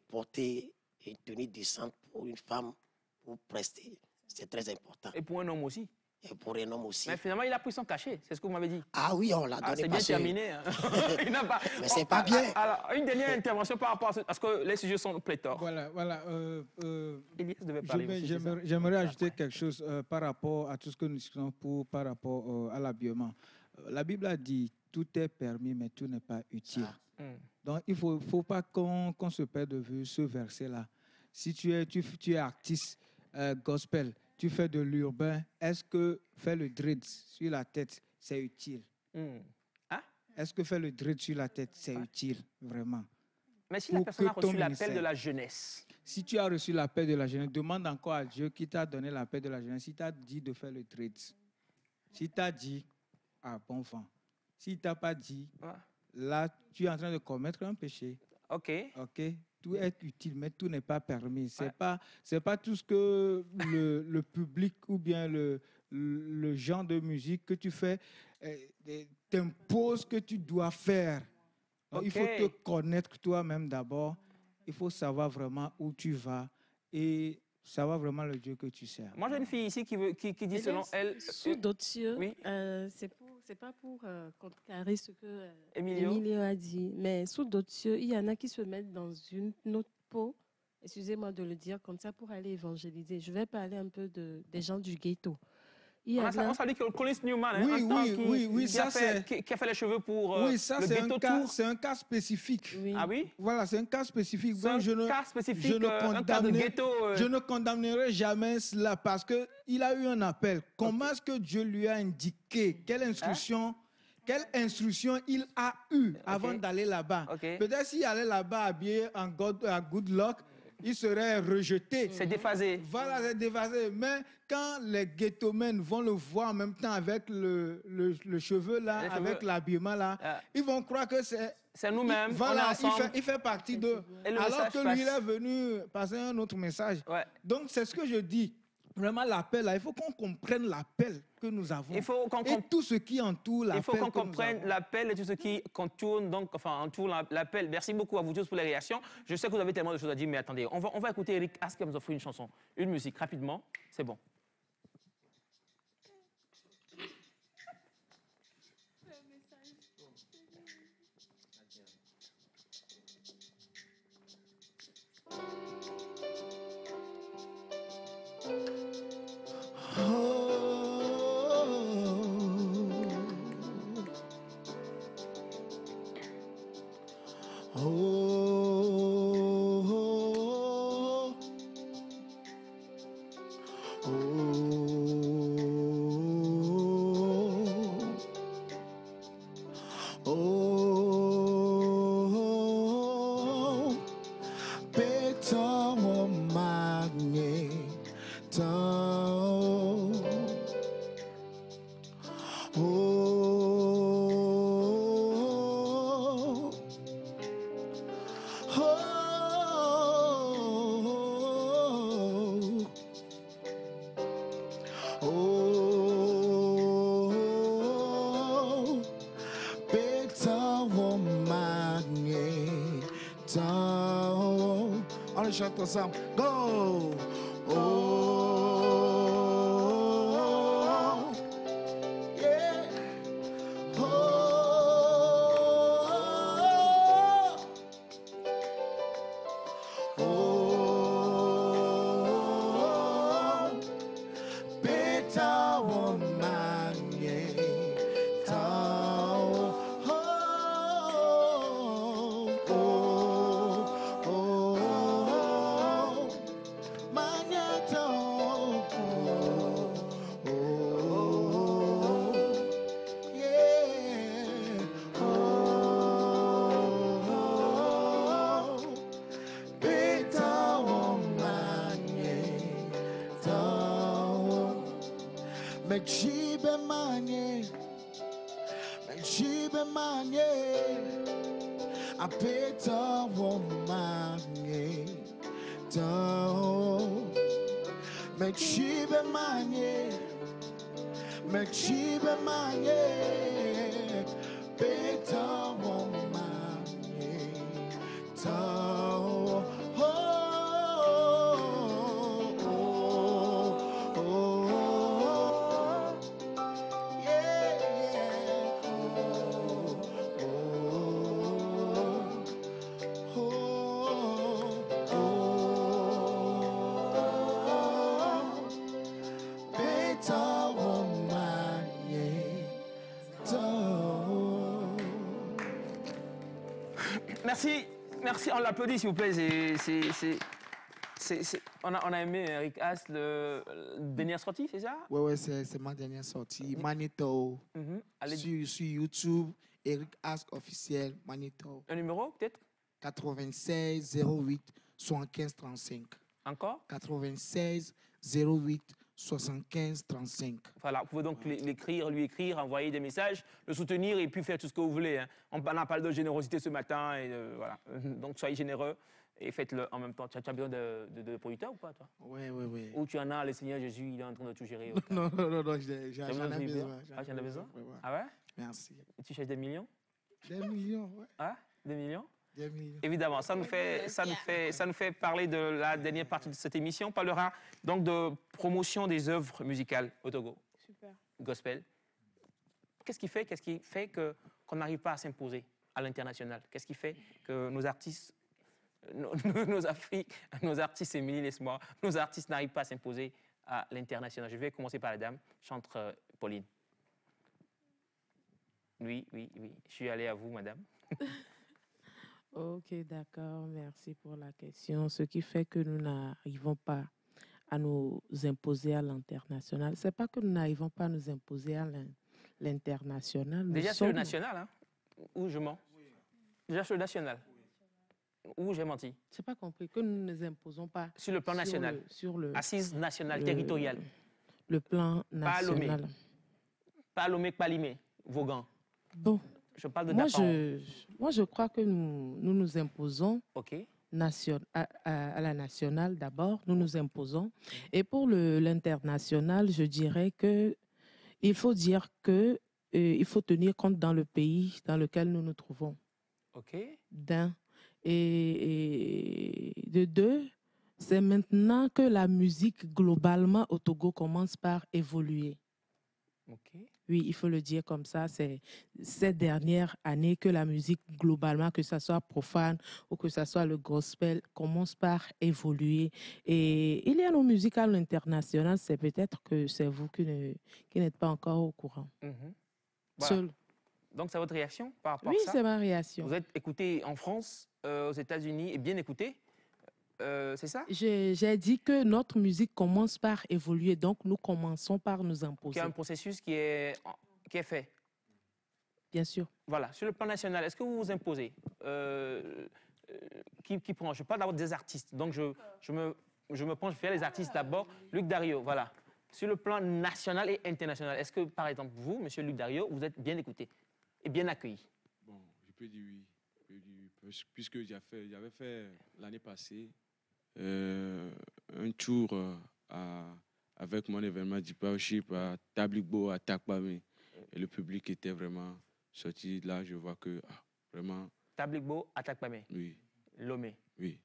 porter une tenue décente pour une femme, pour prester, c'est très important. Et pour un homme aussi? Et pour un homme aussi. Mais finalement, il a pris son cachet, c'est ce que vous m'avez dit. Ah oui, on l'a donné. C'est bien terminé. Hein. Mais c'est pas bien. Alors, une dernière intervention par rapport à parce que les sujets sont pléthores. Voilà. Elias devait parler. J'aimerais ajouter quelque chose par rapport à tout ce que nous discutons par rapport à l'habillement. La Bible a dit tout est permis, mais tout n'est pas utile. Donc, il ne faut pas qu'on se perde de vue ce verset-là. Si tu es artiste gospel, tu fais de l'urbain, est-ce que faire le dread sur la tête, c'est utile? Est-ce que faire le dread sur la tête, c'est utile, vraiment? Mais si la personne a reçu l'appel de la jeunesse. Si tu as reçu l'appel de la jeunesse, demande encore à Dieu qui t'a donné l'appel de la jeunesse, si t'a dit de faire le dread. Si t'a dit, bon vent. Si t'a pas dit, là, tu es en train de commettre un péché. OK. Tout est utile, mais tout n'est pas permis. C'est pas tout ce que le public ou bien le genre de musique que tu fais t'impose que tu dois faire. Donc, il faut te connaître toi-même d'abord. Il faut savoir vraiment où tu vas et savoir vraiment le Dieu que tu sers. Moi, j'ai une fille ici qui dit selon elle... Sous d'autres cieux, c'est pas pour contrecarrer ce que Emilio a dit, mais sous d'autres cieux, il y en a qui se mettent dans une autre peau, excusez-moi de le dire comme ça, pour aller évangéliser. Je vais parler un peu des gens du ghetto. On salue Collins Newman, qui a fait les cheveux pour le ghetto tour. C'est un cas spécifique. Oui. Ah oui? Voilà, c'est un cas spécifique. C'est un cas spécifique, un cas de ghetto. Je ne condamnerai jamais cela parce qu'il a eu un appel. Comment est-ce que Dieu lui a indiqué? Quelle instruction il a eue avant d'aller là-bas? Peut-être s'il allait là-bas habillé en good luck, il serait rejeté. C'est déphasé. Voilà, c'est déphasé. Mais quand les ghettomens vont le voir en même temps avec le cheveu là, avec l'habillement là, ils vont croire que c'est nous-mêmes. Voilà, il fait partie d'eux. Alors que lui, il est venu passer un autre message. Donc, c'est ce que je dis. Vraiment, l'appel, là, il faut qu'on comprenne l'appel que nous avons. Et tout ce qui entoure l'appel. Il faut qu'on comprenne l'appel et tout ce qui entoure l'appel. Merci beaucoup à vous tous pour les réactions. Je sais que vous avez tellement de choses à dire, mais attendez, on va écouter Eric Ask qui nous offre une chanson, une musique, rapidement. C'est bon. chante ensemble. Go! Oh, yeah. Beta woman, yeah. Mechibe manye, a better woman, down. Mechibe manye, better woman, down. Merci, merci, on l'applaudit s'il vous plaît. On a aimé Eric As, le dernière sortie, c'est ça? Ouais, c'est ma dernière sortie. Manito. Sur YouTube, Eric As officiel, Manito. Un numéro peut-être? 96 08 75 35. Encore? 96 08 75 35. Voilà, vous pouvez donc l'écrire, lui écrire, envoyer des messages, le soutenir et puis faire tout ce que vous voulez. Hein. On a parlé de générosité ce matin, et voilà. Donc soyez généreux et faites-le en même temps. Tu as besoin de producteur ou pas, toi? Oui. Ou tu en as, le Seigneur Jésus, il est en train de tout gérer? Non, j'en ai besoin. Ah, tu en as besoin? Ouais. Ah ouais? Merci. Et tu cherches des millions? Des millions, ouais. Ah, des millions? Des millions. Évidemment, ça nous fait parler de la dernière partie de cette émission. On parlera donc de promotion des œuvres musicales au Togo. Super. Gospel. Qu'est-ce qui fait qu'on n'arrive pas à s'imposer à l'international? Qu'est-ce qui fait que nos artistes, nos artistes, Émilie, laisse-moi, nos artistes n'arrivent pas à s'imposer à l'international? Je vais commencer par la dame, chantre Pauline. Oui. Je suis allé à vous, madame. Ok, d'accord. Merci pour la question. Ce qui fait que nous n'arrivons pas à nous imposer à l'international, c'est pas que nous n'arrivons pas à nous imposer à l'international. Déjà sur le national, hein? Où je mens? Déjà sur le national? Où j'ai menti? Je n'ai pas compris que nous ne nous imposons pas. Sur le plan national? Assise nationale, territoriale? Le plan national. Pas Lomé, pas Limé, Vaughan. Bon. Je parle de moi, je crois que nous nous imposons à la nationale d'abord, nous nous imposons. Et pour l'international, je dirais qu'il faut dire qu'il faut tenir compte dans le pays dans lequel nous nous trouvons. D'un. Et de deux, c'est maintenant que la musique globalement au Togo commence par évoluer. Oui, il faut le dire comme ça, c'est ces dernières années que la musique globalement, que ce soit profane ou que ce soit le gospel, commence par évoluer. Et il y a nos musiques à l'international, c'est peut-être que c'est vous qui n'êtes pas encore au courant. Voilà. Donc c'est votre réaction par rapport à ça? Oui, c'est ma réaction. Vous êtes écouté en France, aux États-Unis et bien écouté? C'est ça? J'ai dit que notre musique commence par évoluer, donc nous commençons par nous imposer. Il y a un processus qui est fait. Bien sûr. Voilà. Sur le plan national, est-ce que vous vous imposez? Qui prend? Je parle d'abord des artistes. Donc je me penche vers les artistes d'abord. Luc Dario, voilà. Sur le plan national et international, est-ce que, par exemple, vous, monsieur Luc Dario, vous êtes bien écouté et bien accueilli? Bon, je peux dire oui. Puisque j'avais fait l'année passée un tour avec mon événement d'Hip-Hop à Tabligbo, à Takpame. Et le public était vraiment sorti. Là, je vois que vraiment... Tabligbo à Takpame? Oui. Lomé? Oui.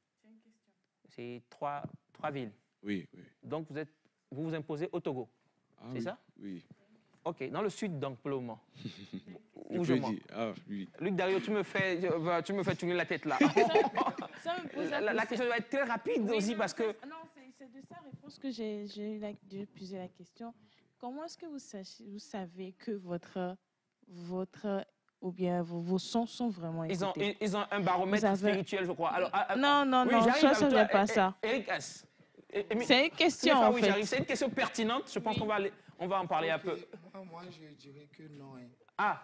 C'est trois villes. Oui, oui. Donc, vous vous imposez au Togo. C'est oui, ça? Oui. OK. Dans le sud, donc, pour le moment. Où je dis. Ah, oui. Luc Dario, tu me fais tourner la tête là. Ça me pose La question doit être très rapide Oui, aussi non, parce que... Non, c'est de sa réponse que j'ai posé la question. Comment est-ce que vous savez que votre ou bien vos sons sont vraiment écoutés? Ils ont un baromètre spirituel, je crois. Alors, non, ça ne vient pas ça. Eric, c'est une question, en fait. C'est une question pertinente. Je pense qu'on va en parler un peu. Moi, je dirais que non. Hein. Ah,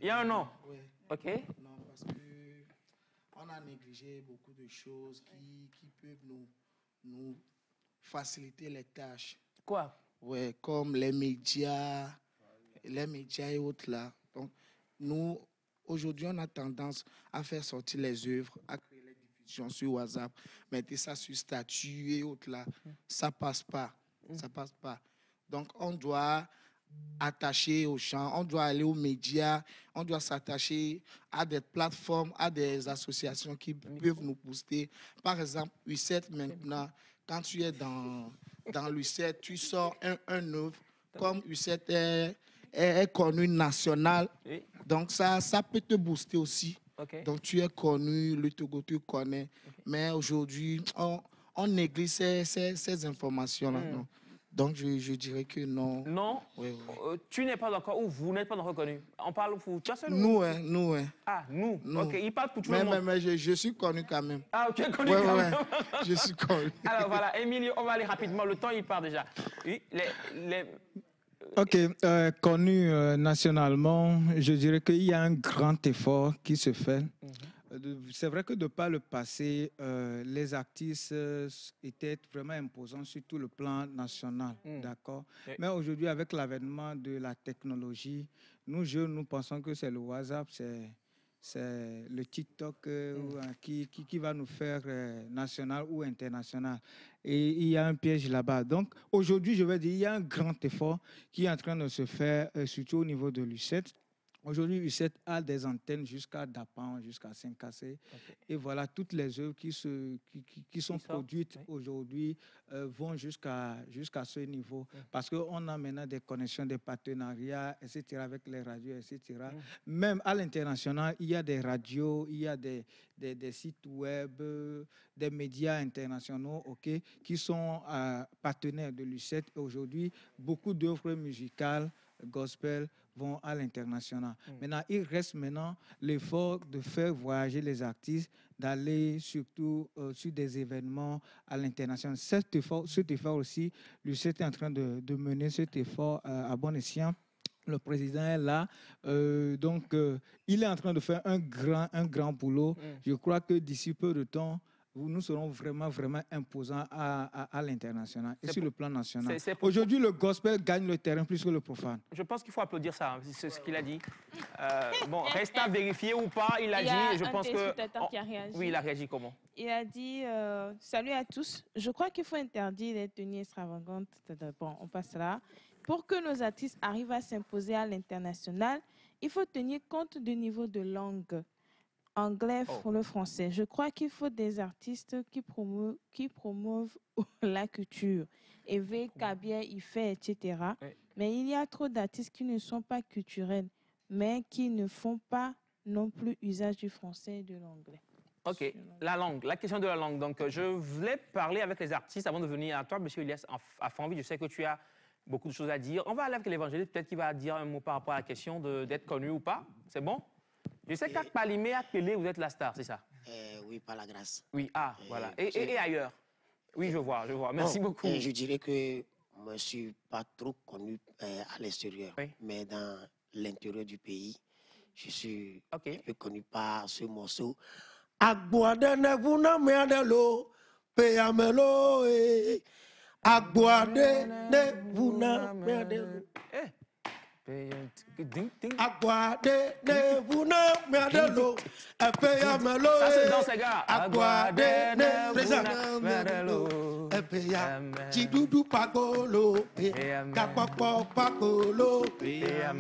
il y a un non? Oui. OK. Non, parce qu'on a négligé beaucoup de choses qui peuvent nous faciliter les tâches. Quoi? Oui, comme les médias et autres là. Donc, nous, aujourd'hui, on a tendance à faire sortir les œuvres, à créer les diffusions sur WhatsApp, mettre ça sur statut et autres là. Ça passe pas. Ça passe pas. Donc, on doit attacher aux chants, on doit aller aux médias, on doit s'attacher à des plateformes, à des associations qui peuvent nous booster. Par exemple, U7 maintenant, quand tu es dans l'U7, tu sors un œuvre, comme U7 est connu national, donc ça peut te booster aussi. Okay. Donc tu es connu, le Togo tu connais, mais aujourd'hui, on néglige ces informations-là. Non. Donc, je dirais que non. Non? Oui. Tu n'es pas encore, ou vous n'êtes pas encore connu? On parle pour toi seul? Nous. Ah, nous. OK, il parle pour tout le monde. Mais je suis connu quand même. Ah, tu es connu quand même. Je suis connu. Alors voilà, Emilio, on va aller rapidement. Le temps, il part déjà. Oui, OK, connu nationalement, je dirais qu'il y a un grand effort qui se fait. C'est vrai que de par le passé, les artistes étaient vraiment imposants sur tout le plan national, d'accord? Mais aujourd'hui, avec l'avènement de la technologie, nous jeunes, nous pensons que c'est le WhatsApp, c'est le TikTok qui va nous faire national ou international. Et il y a un piège là-bas. Donc, aujourd'hui, je vais dire, il y a un grand effort qui est en train de se faire, surtout au niveau de l'U7. Aujourd'hui, U7 a des antennes jusqu'à Dapan, jusqu'à Saint-Cassé. Okay. Et voilà, toutes les œuvres qui sont produites aujourd'hui vont jusqu'à ce niveau. Parce qu'on a maintenant des connexions, des partenariats, etc., avec les radios, etc. Même à l'international, il y a des radios, il y a des sites web, des médias internationaux qui sont partenaires de l'U7. Aujourd'hui, beaucoup d'œuvres musicales, gospel, vont à l'international. Maintenant, il reste l'effort de faire voyager les artistes, d'aller surtout sur des événements à l'international. Cet effort aussi, l'U7 est en train de mener cet effort à bon escient. Le président est là, donc il est en train de faire un grand boulot. Je crois que d'ici peu de temps, nous serons vraiment imposants à l'international et sur le plan national. Aujourd'hui, le gospel gagne le terrain plus que le profane. Je pense qu'il faut applaudir ça, hein, c'est ce qu'il a dit. Bon, reste à vérifier ou pas, il a dit. Je pense que... qui a réagi. Oui, il a réagi comment? Il a dit « Salut à tous, je crois qu'il faut interdire les tenues extravagantes. » Bon, on passe là. Pour que nos artistes arrivent à s'imposer à l'international, il faut tenir compte du niveau de langue. Anglais pour le français. Je crois qu'il faut des artistes qui promeuvent la culture. Eve, Kabia, Ife, etc. Mais il y a trop d'artistes qui ne sont pas culturels, mais qui ne font pas non plus usage du français et de l'anglais. OK, la question de la langue. Donc, je voulais parler avec les artistes avant de venir à toi, M. Elias Afanvi. Je sais que tu as beaucoup de choses à dire. On va aller avec l'évangéliste, peut-être qu'il va dire un mot par rapport à la question d'être connu ou pas. C'est bon? Je sais qu'à Palimé, à Pelé, vous êtes la star, c'est ça? Oui, par la grâce. Oui, voilà. Et ailleurs? Oui, je vois. Merci beaucoup. Je dirais que moi, je ne suis pas trop connu à l'extérieur, mais dans l'intérieur du pays, je suis un peu connu par ce morceau. Agboade vuna meadelo, peyamelo, agboade vuna meadelo. Aguade ne vuna meadelo, epeya melo. Ça c'est dans ces gars. Aguade ne vuna meadelo, epeya chidudu pagolo, kapopo pagolo,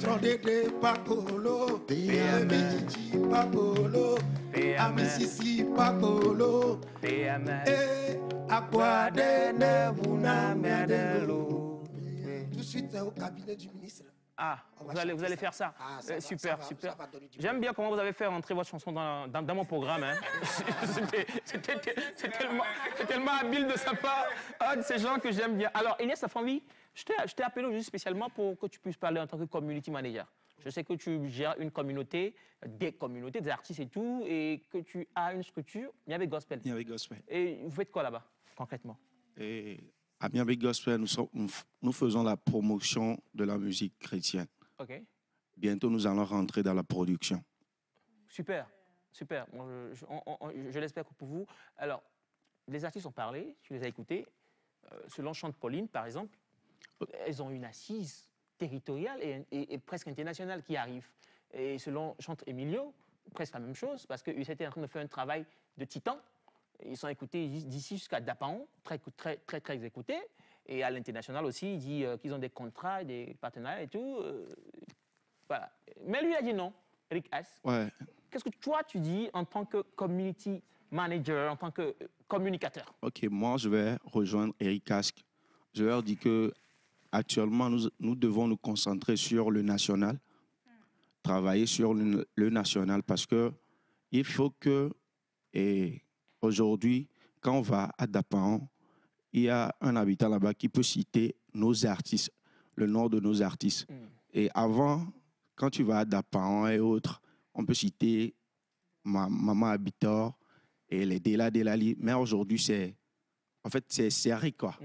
trondede pagolo, amichichi pagolo, amisisi pagolo, Tout de suite au cabinet du ministre. Ah, vous allez faire ça. Super, super. J'aime bien comment vous avez fait rentrer votre chanson dans mon programme. Hein. C'est tellement habile de sa part. Un de ces gens que j'aime bien. Alors, Inès Afambi, je t'ai appelé aujourd'hui spécialement pour que tu puisses parler en tant que community manager. Je sais que tu gères une communauté, des artistes et tout, et que tu as une structure, Miabe Gospel. Miabe Gospel. Et vous faites quoi là-bas, concrètement? Et à Miabe Gospel, nous faisons la promotion de la musique chrétienne. OK. Bientôt, nous allons rentrer dans la production. Super, super. Je l'espère pour vous. Alors, les artistes ont parlé, tu les as écoutés. Selon Chante Pauline, par exemple, elles ont une assise territoriale et presque internationale qui arrive. Et selon Chante Emilio, presque la même chose, parce qu'ils étaient en train de faire un travail de titan. Ils sont écoutés d'ici jusqu'à Dapaon, très écoutés. Et à l'international aussi, il dit qu'ils ont des contrats, des partenariats et tout. Voilà. Mais lui a dit non, Eric S. Ouais. Qu'est-ce que toi, tu dis en tant que community manager, en tant que communicateur? OK, moi, je vais rejoindre Eric Casque. Je leur dis que actuellement, nous devons nous concentrer sur le national, travailler sur le national, parce que il faut que, et aujourd'hui, quand on va à Dapaon, il y a un habitant là-bas qui peut citer nos artistes, le nom de nos artistes. Et avant, quand tu vas à Dapaon et autres, on peut citer Maman Habitor et les Dela Delali. Mais aujourd'hui, c'est serré, quoi.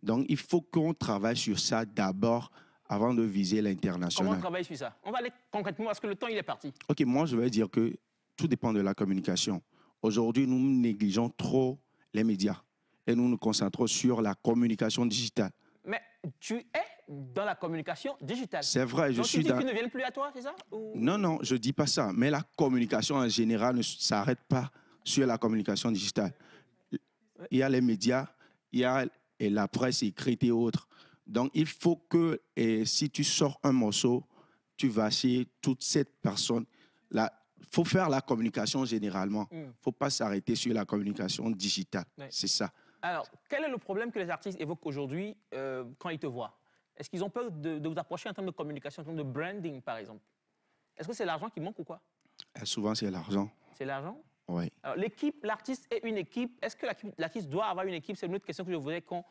Donc, il faut qu'on travaille sur ça d'abord avant de viser l'international. Comment on travaille sur ça? On va aller concrètement parce que le temps, il est parti. OK, moi, je vais dire que tout dépend de la communication. Aujourd'hui, nous négligeons trop les médias et nous nous concentrons sur la communication digitale. Mais tu es dans la communication digitale. C'est vrai, je suis dans... Donc, tu dis qu'ils ne viennent plus à toi, c'est ça? Ou... Non, je ne dis pas ça. Mais la communication en général ne s'arrête pas sur la communication digitale. Il y a les médias, il y a la presse écrite et autres. Donc, il faut que, si tu sors un morceau, tu vas chez toutes ces personnes. Il faut faire la communication généralement. Il ne faut pas s'arrêter sur la communication digitale. Ouais. C'est ça. Alors, quel est le problème que les artistes évoquent aujourd'hui quand ils te voient? Est-ce qu'ils ont peur de vous approcher en termes de communication, en termes de branding, par exemple? Est-ce que c'est l'argent qui manque ou quoi? Souvent, c'est l'argent. C'est l'argent? Oui. Alors, l'équipe, l'artiste est une équipe. Est-ce que l'artiste doit avoir une équipe? C'est une autre question que je voudrais qu'on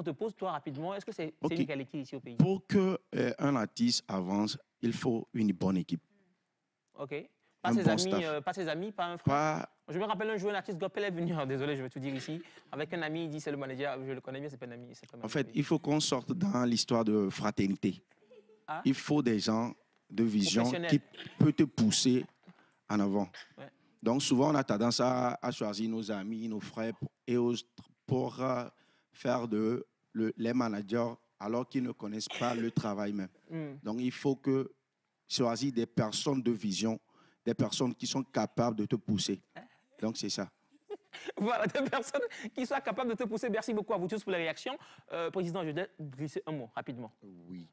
te pose, toi, rapidement. Est-ce que c'est une qualité ici au pays? Pour qu'un artiste avance, il faut une bonne équipe. OK. Pas ses amis, pas un frère. Je me rappelle un jour, un artiste gospel est venu, désolé, je vais tout dire ici, avec un ami, il dit c'est le manager, je le connais bien, c'est pas un ami. En fait, il faut qu'on sorte dans l'histoire de fraternité. Ah? Il faut des gens de vision qui peuvent te pousser en avant. Ouais. Donc souvent, on a tendance à choisir nos amis, nos frères et autres pour faire les managers alors qu'ils ne connaissent pas le travail même. Donc il faut choisir des personnes de vision, des personnes qui sont capables de te pousser. Donc, c'est ça. Voilà, des personnes qui sont capables de te pousser. Merci beaucoup à vous tous pour les réactions. Président, je vais glisser un mot, rapidement. Oui.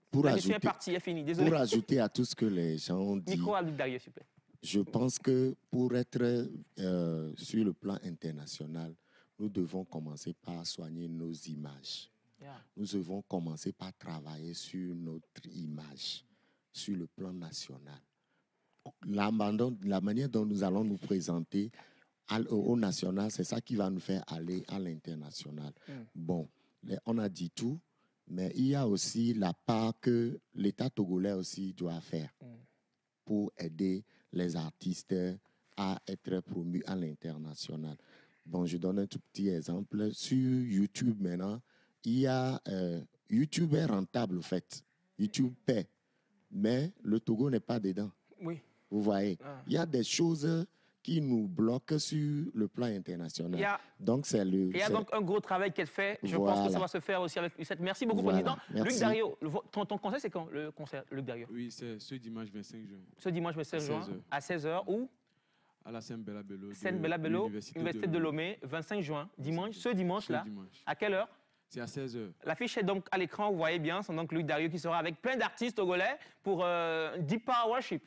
Pour ajouter à tout ce que les gens ont dit, micro à Luc Dario, s'il vous plaît. Je pense que pour être sur le plan international, nous devons commencer par soigner nos images. Yeah. Nous devons commencer par travailler sur notre image, sur le plan national. La manière dont nous allons nous présenter au national, c'est ça qui va nous faire aller à l'international. Bon, on a dit tout, mais il y a aussi la part que l'État togolais aussi doit faire pour aider les artistes à être promus à l'international. Bon, je donne un tout petit exemple. Sur YouTube maintenant, il y a YouTube est rentable en fait. YouTube paie, mais le Togo n'est pas dedans. Oui. Vous voyez, il y a des choses qui nous bloquent sur le plan international. Il y a donc un gros travail qui est fait. Je pense que ça va se faire aussi avec UCET. Merci beaucoup, Président. Merci. Luc Dario, ton concert, c'est quand le concert, Luc Dario? Oui, c'est ce dimanche 25 juin. Ce dimanche 25 juin, à 16h, où? À la Sainte-Bella-Bello, Université de Lomé, 25 juin, dimanche, ce dimanche-là. À quelle heure? C'est à 16h. L'affiche est donc à l'écran, vous voyez bien. C'est donc Luc Dario qui sera avec plein d'artistes togolais pour Deep Power Worship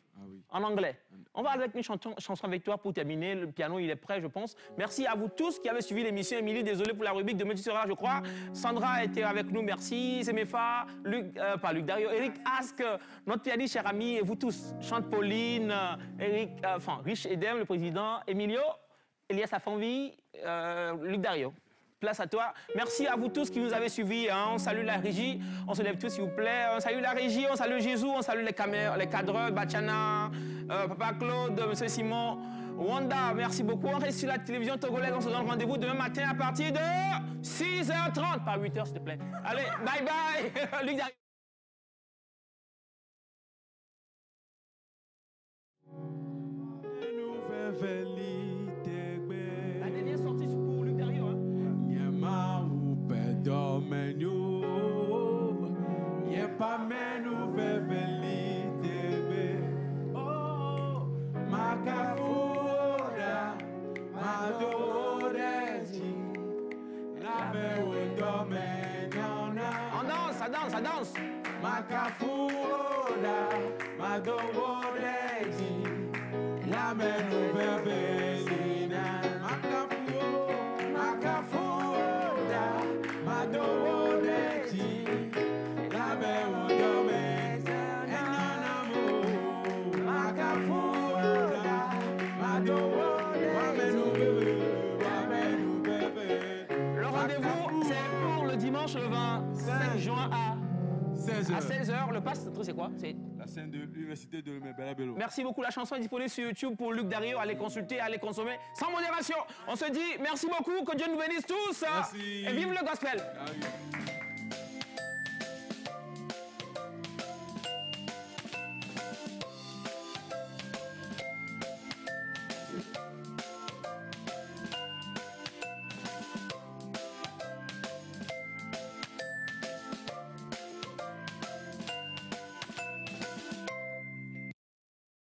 en anglais. On va avec une chanson avec toi pour terminer. Le piano, il est prêt, je pense. Merci à vous tous qui avez suivi l'émission. Émilie, désolé pour la rubrique. Demain, tu seras là, je crois. Sandra a été avec nous, merci. Semefa, pas Luc Dario, Eric Ask, notre pianiste, cher ami, et vous tous. Chante Pauline, Rich Edem, le président, Emilio, Elias Afanvi, Luc Dario. Place à toi. Merci à vous tous qui nous avez suivis. Hein. On salue la régie. On se lève tous, s'il vous plaît. On salue la régie, on salue Jésus, on salue les cadreurs, Bachana, Papa Claude, M. Simon, Wanda. Merci beaucoup. On reste sur la télévision togolaise. On se donne rendez-vous demain matin à partir de 6h30. Pas 8h, s'il te plaît. Allez, bye bye. Luc Dario. La dernière sortie pour Luc Dario. Hein. On danse, ça danse, ça danse. Le rendez-vous, c'est pour le dimanche le 25 juin à 16h. Le pass, c'est quoi? La scène de l'université de Belabello. Merci beaucoup. La chanson est disponible sur YouTube pour Luc Dario. Allez consulter, allez consommer sans modération. On se dit merci beaucoup, que Dieu nous bénisse tous. Merci. Et vive le gospel. Ah oui.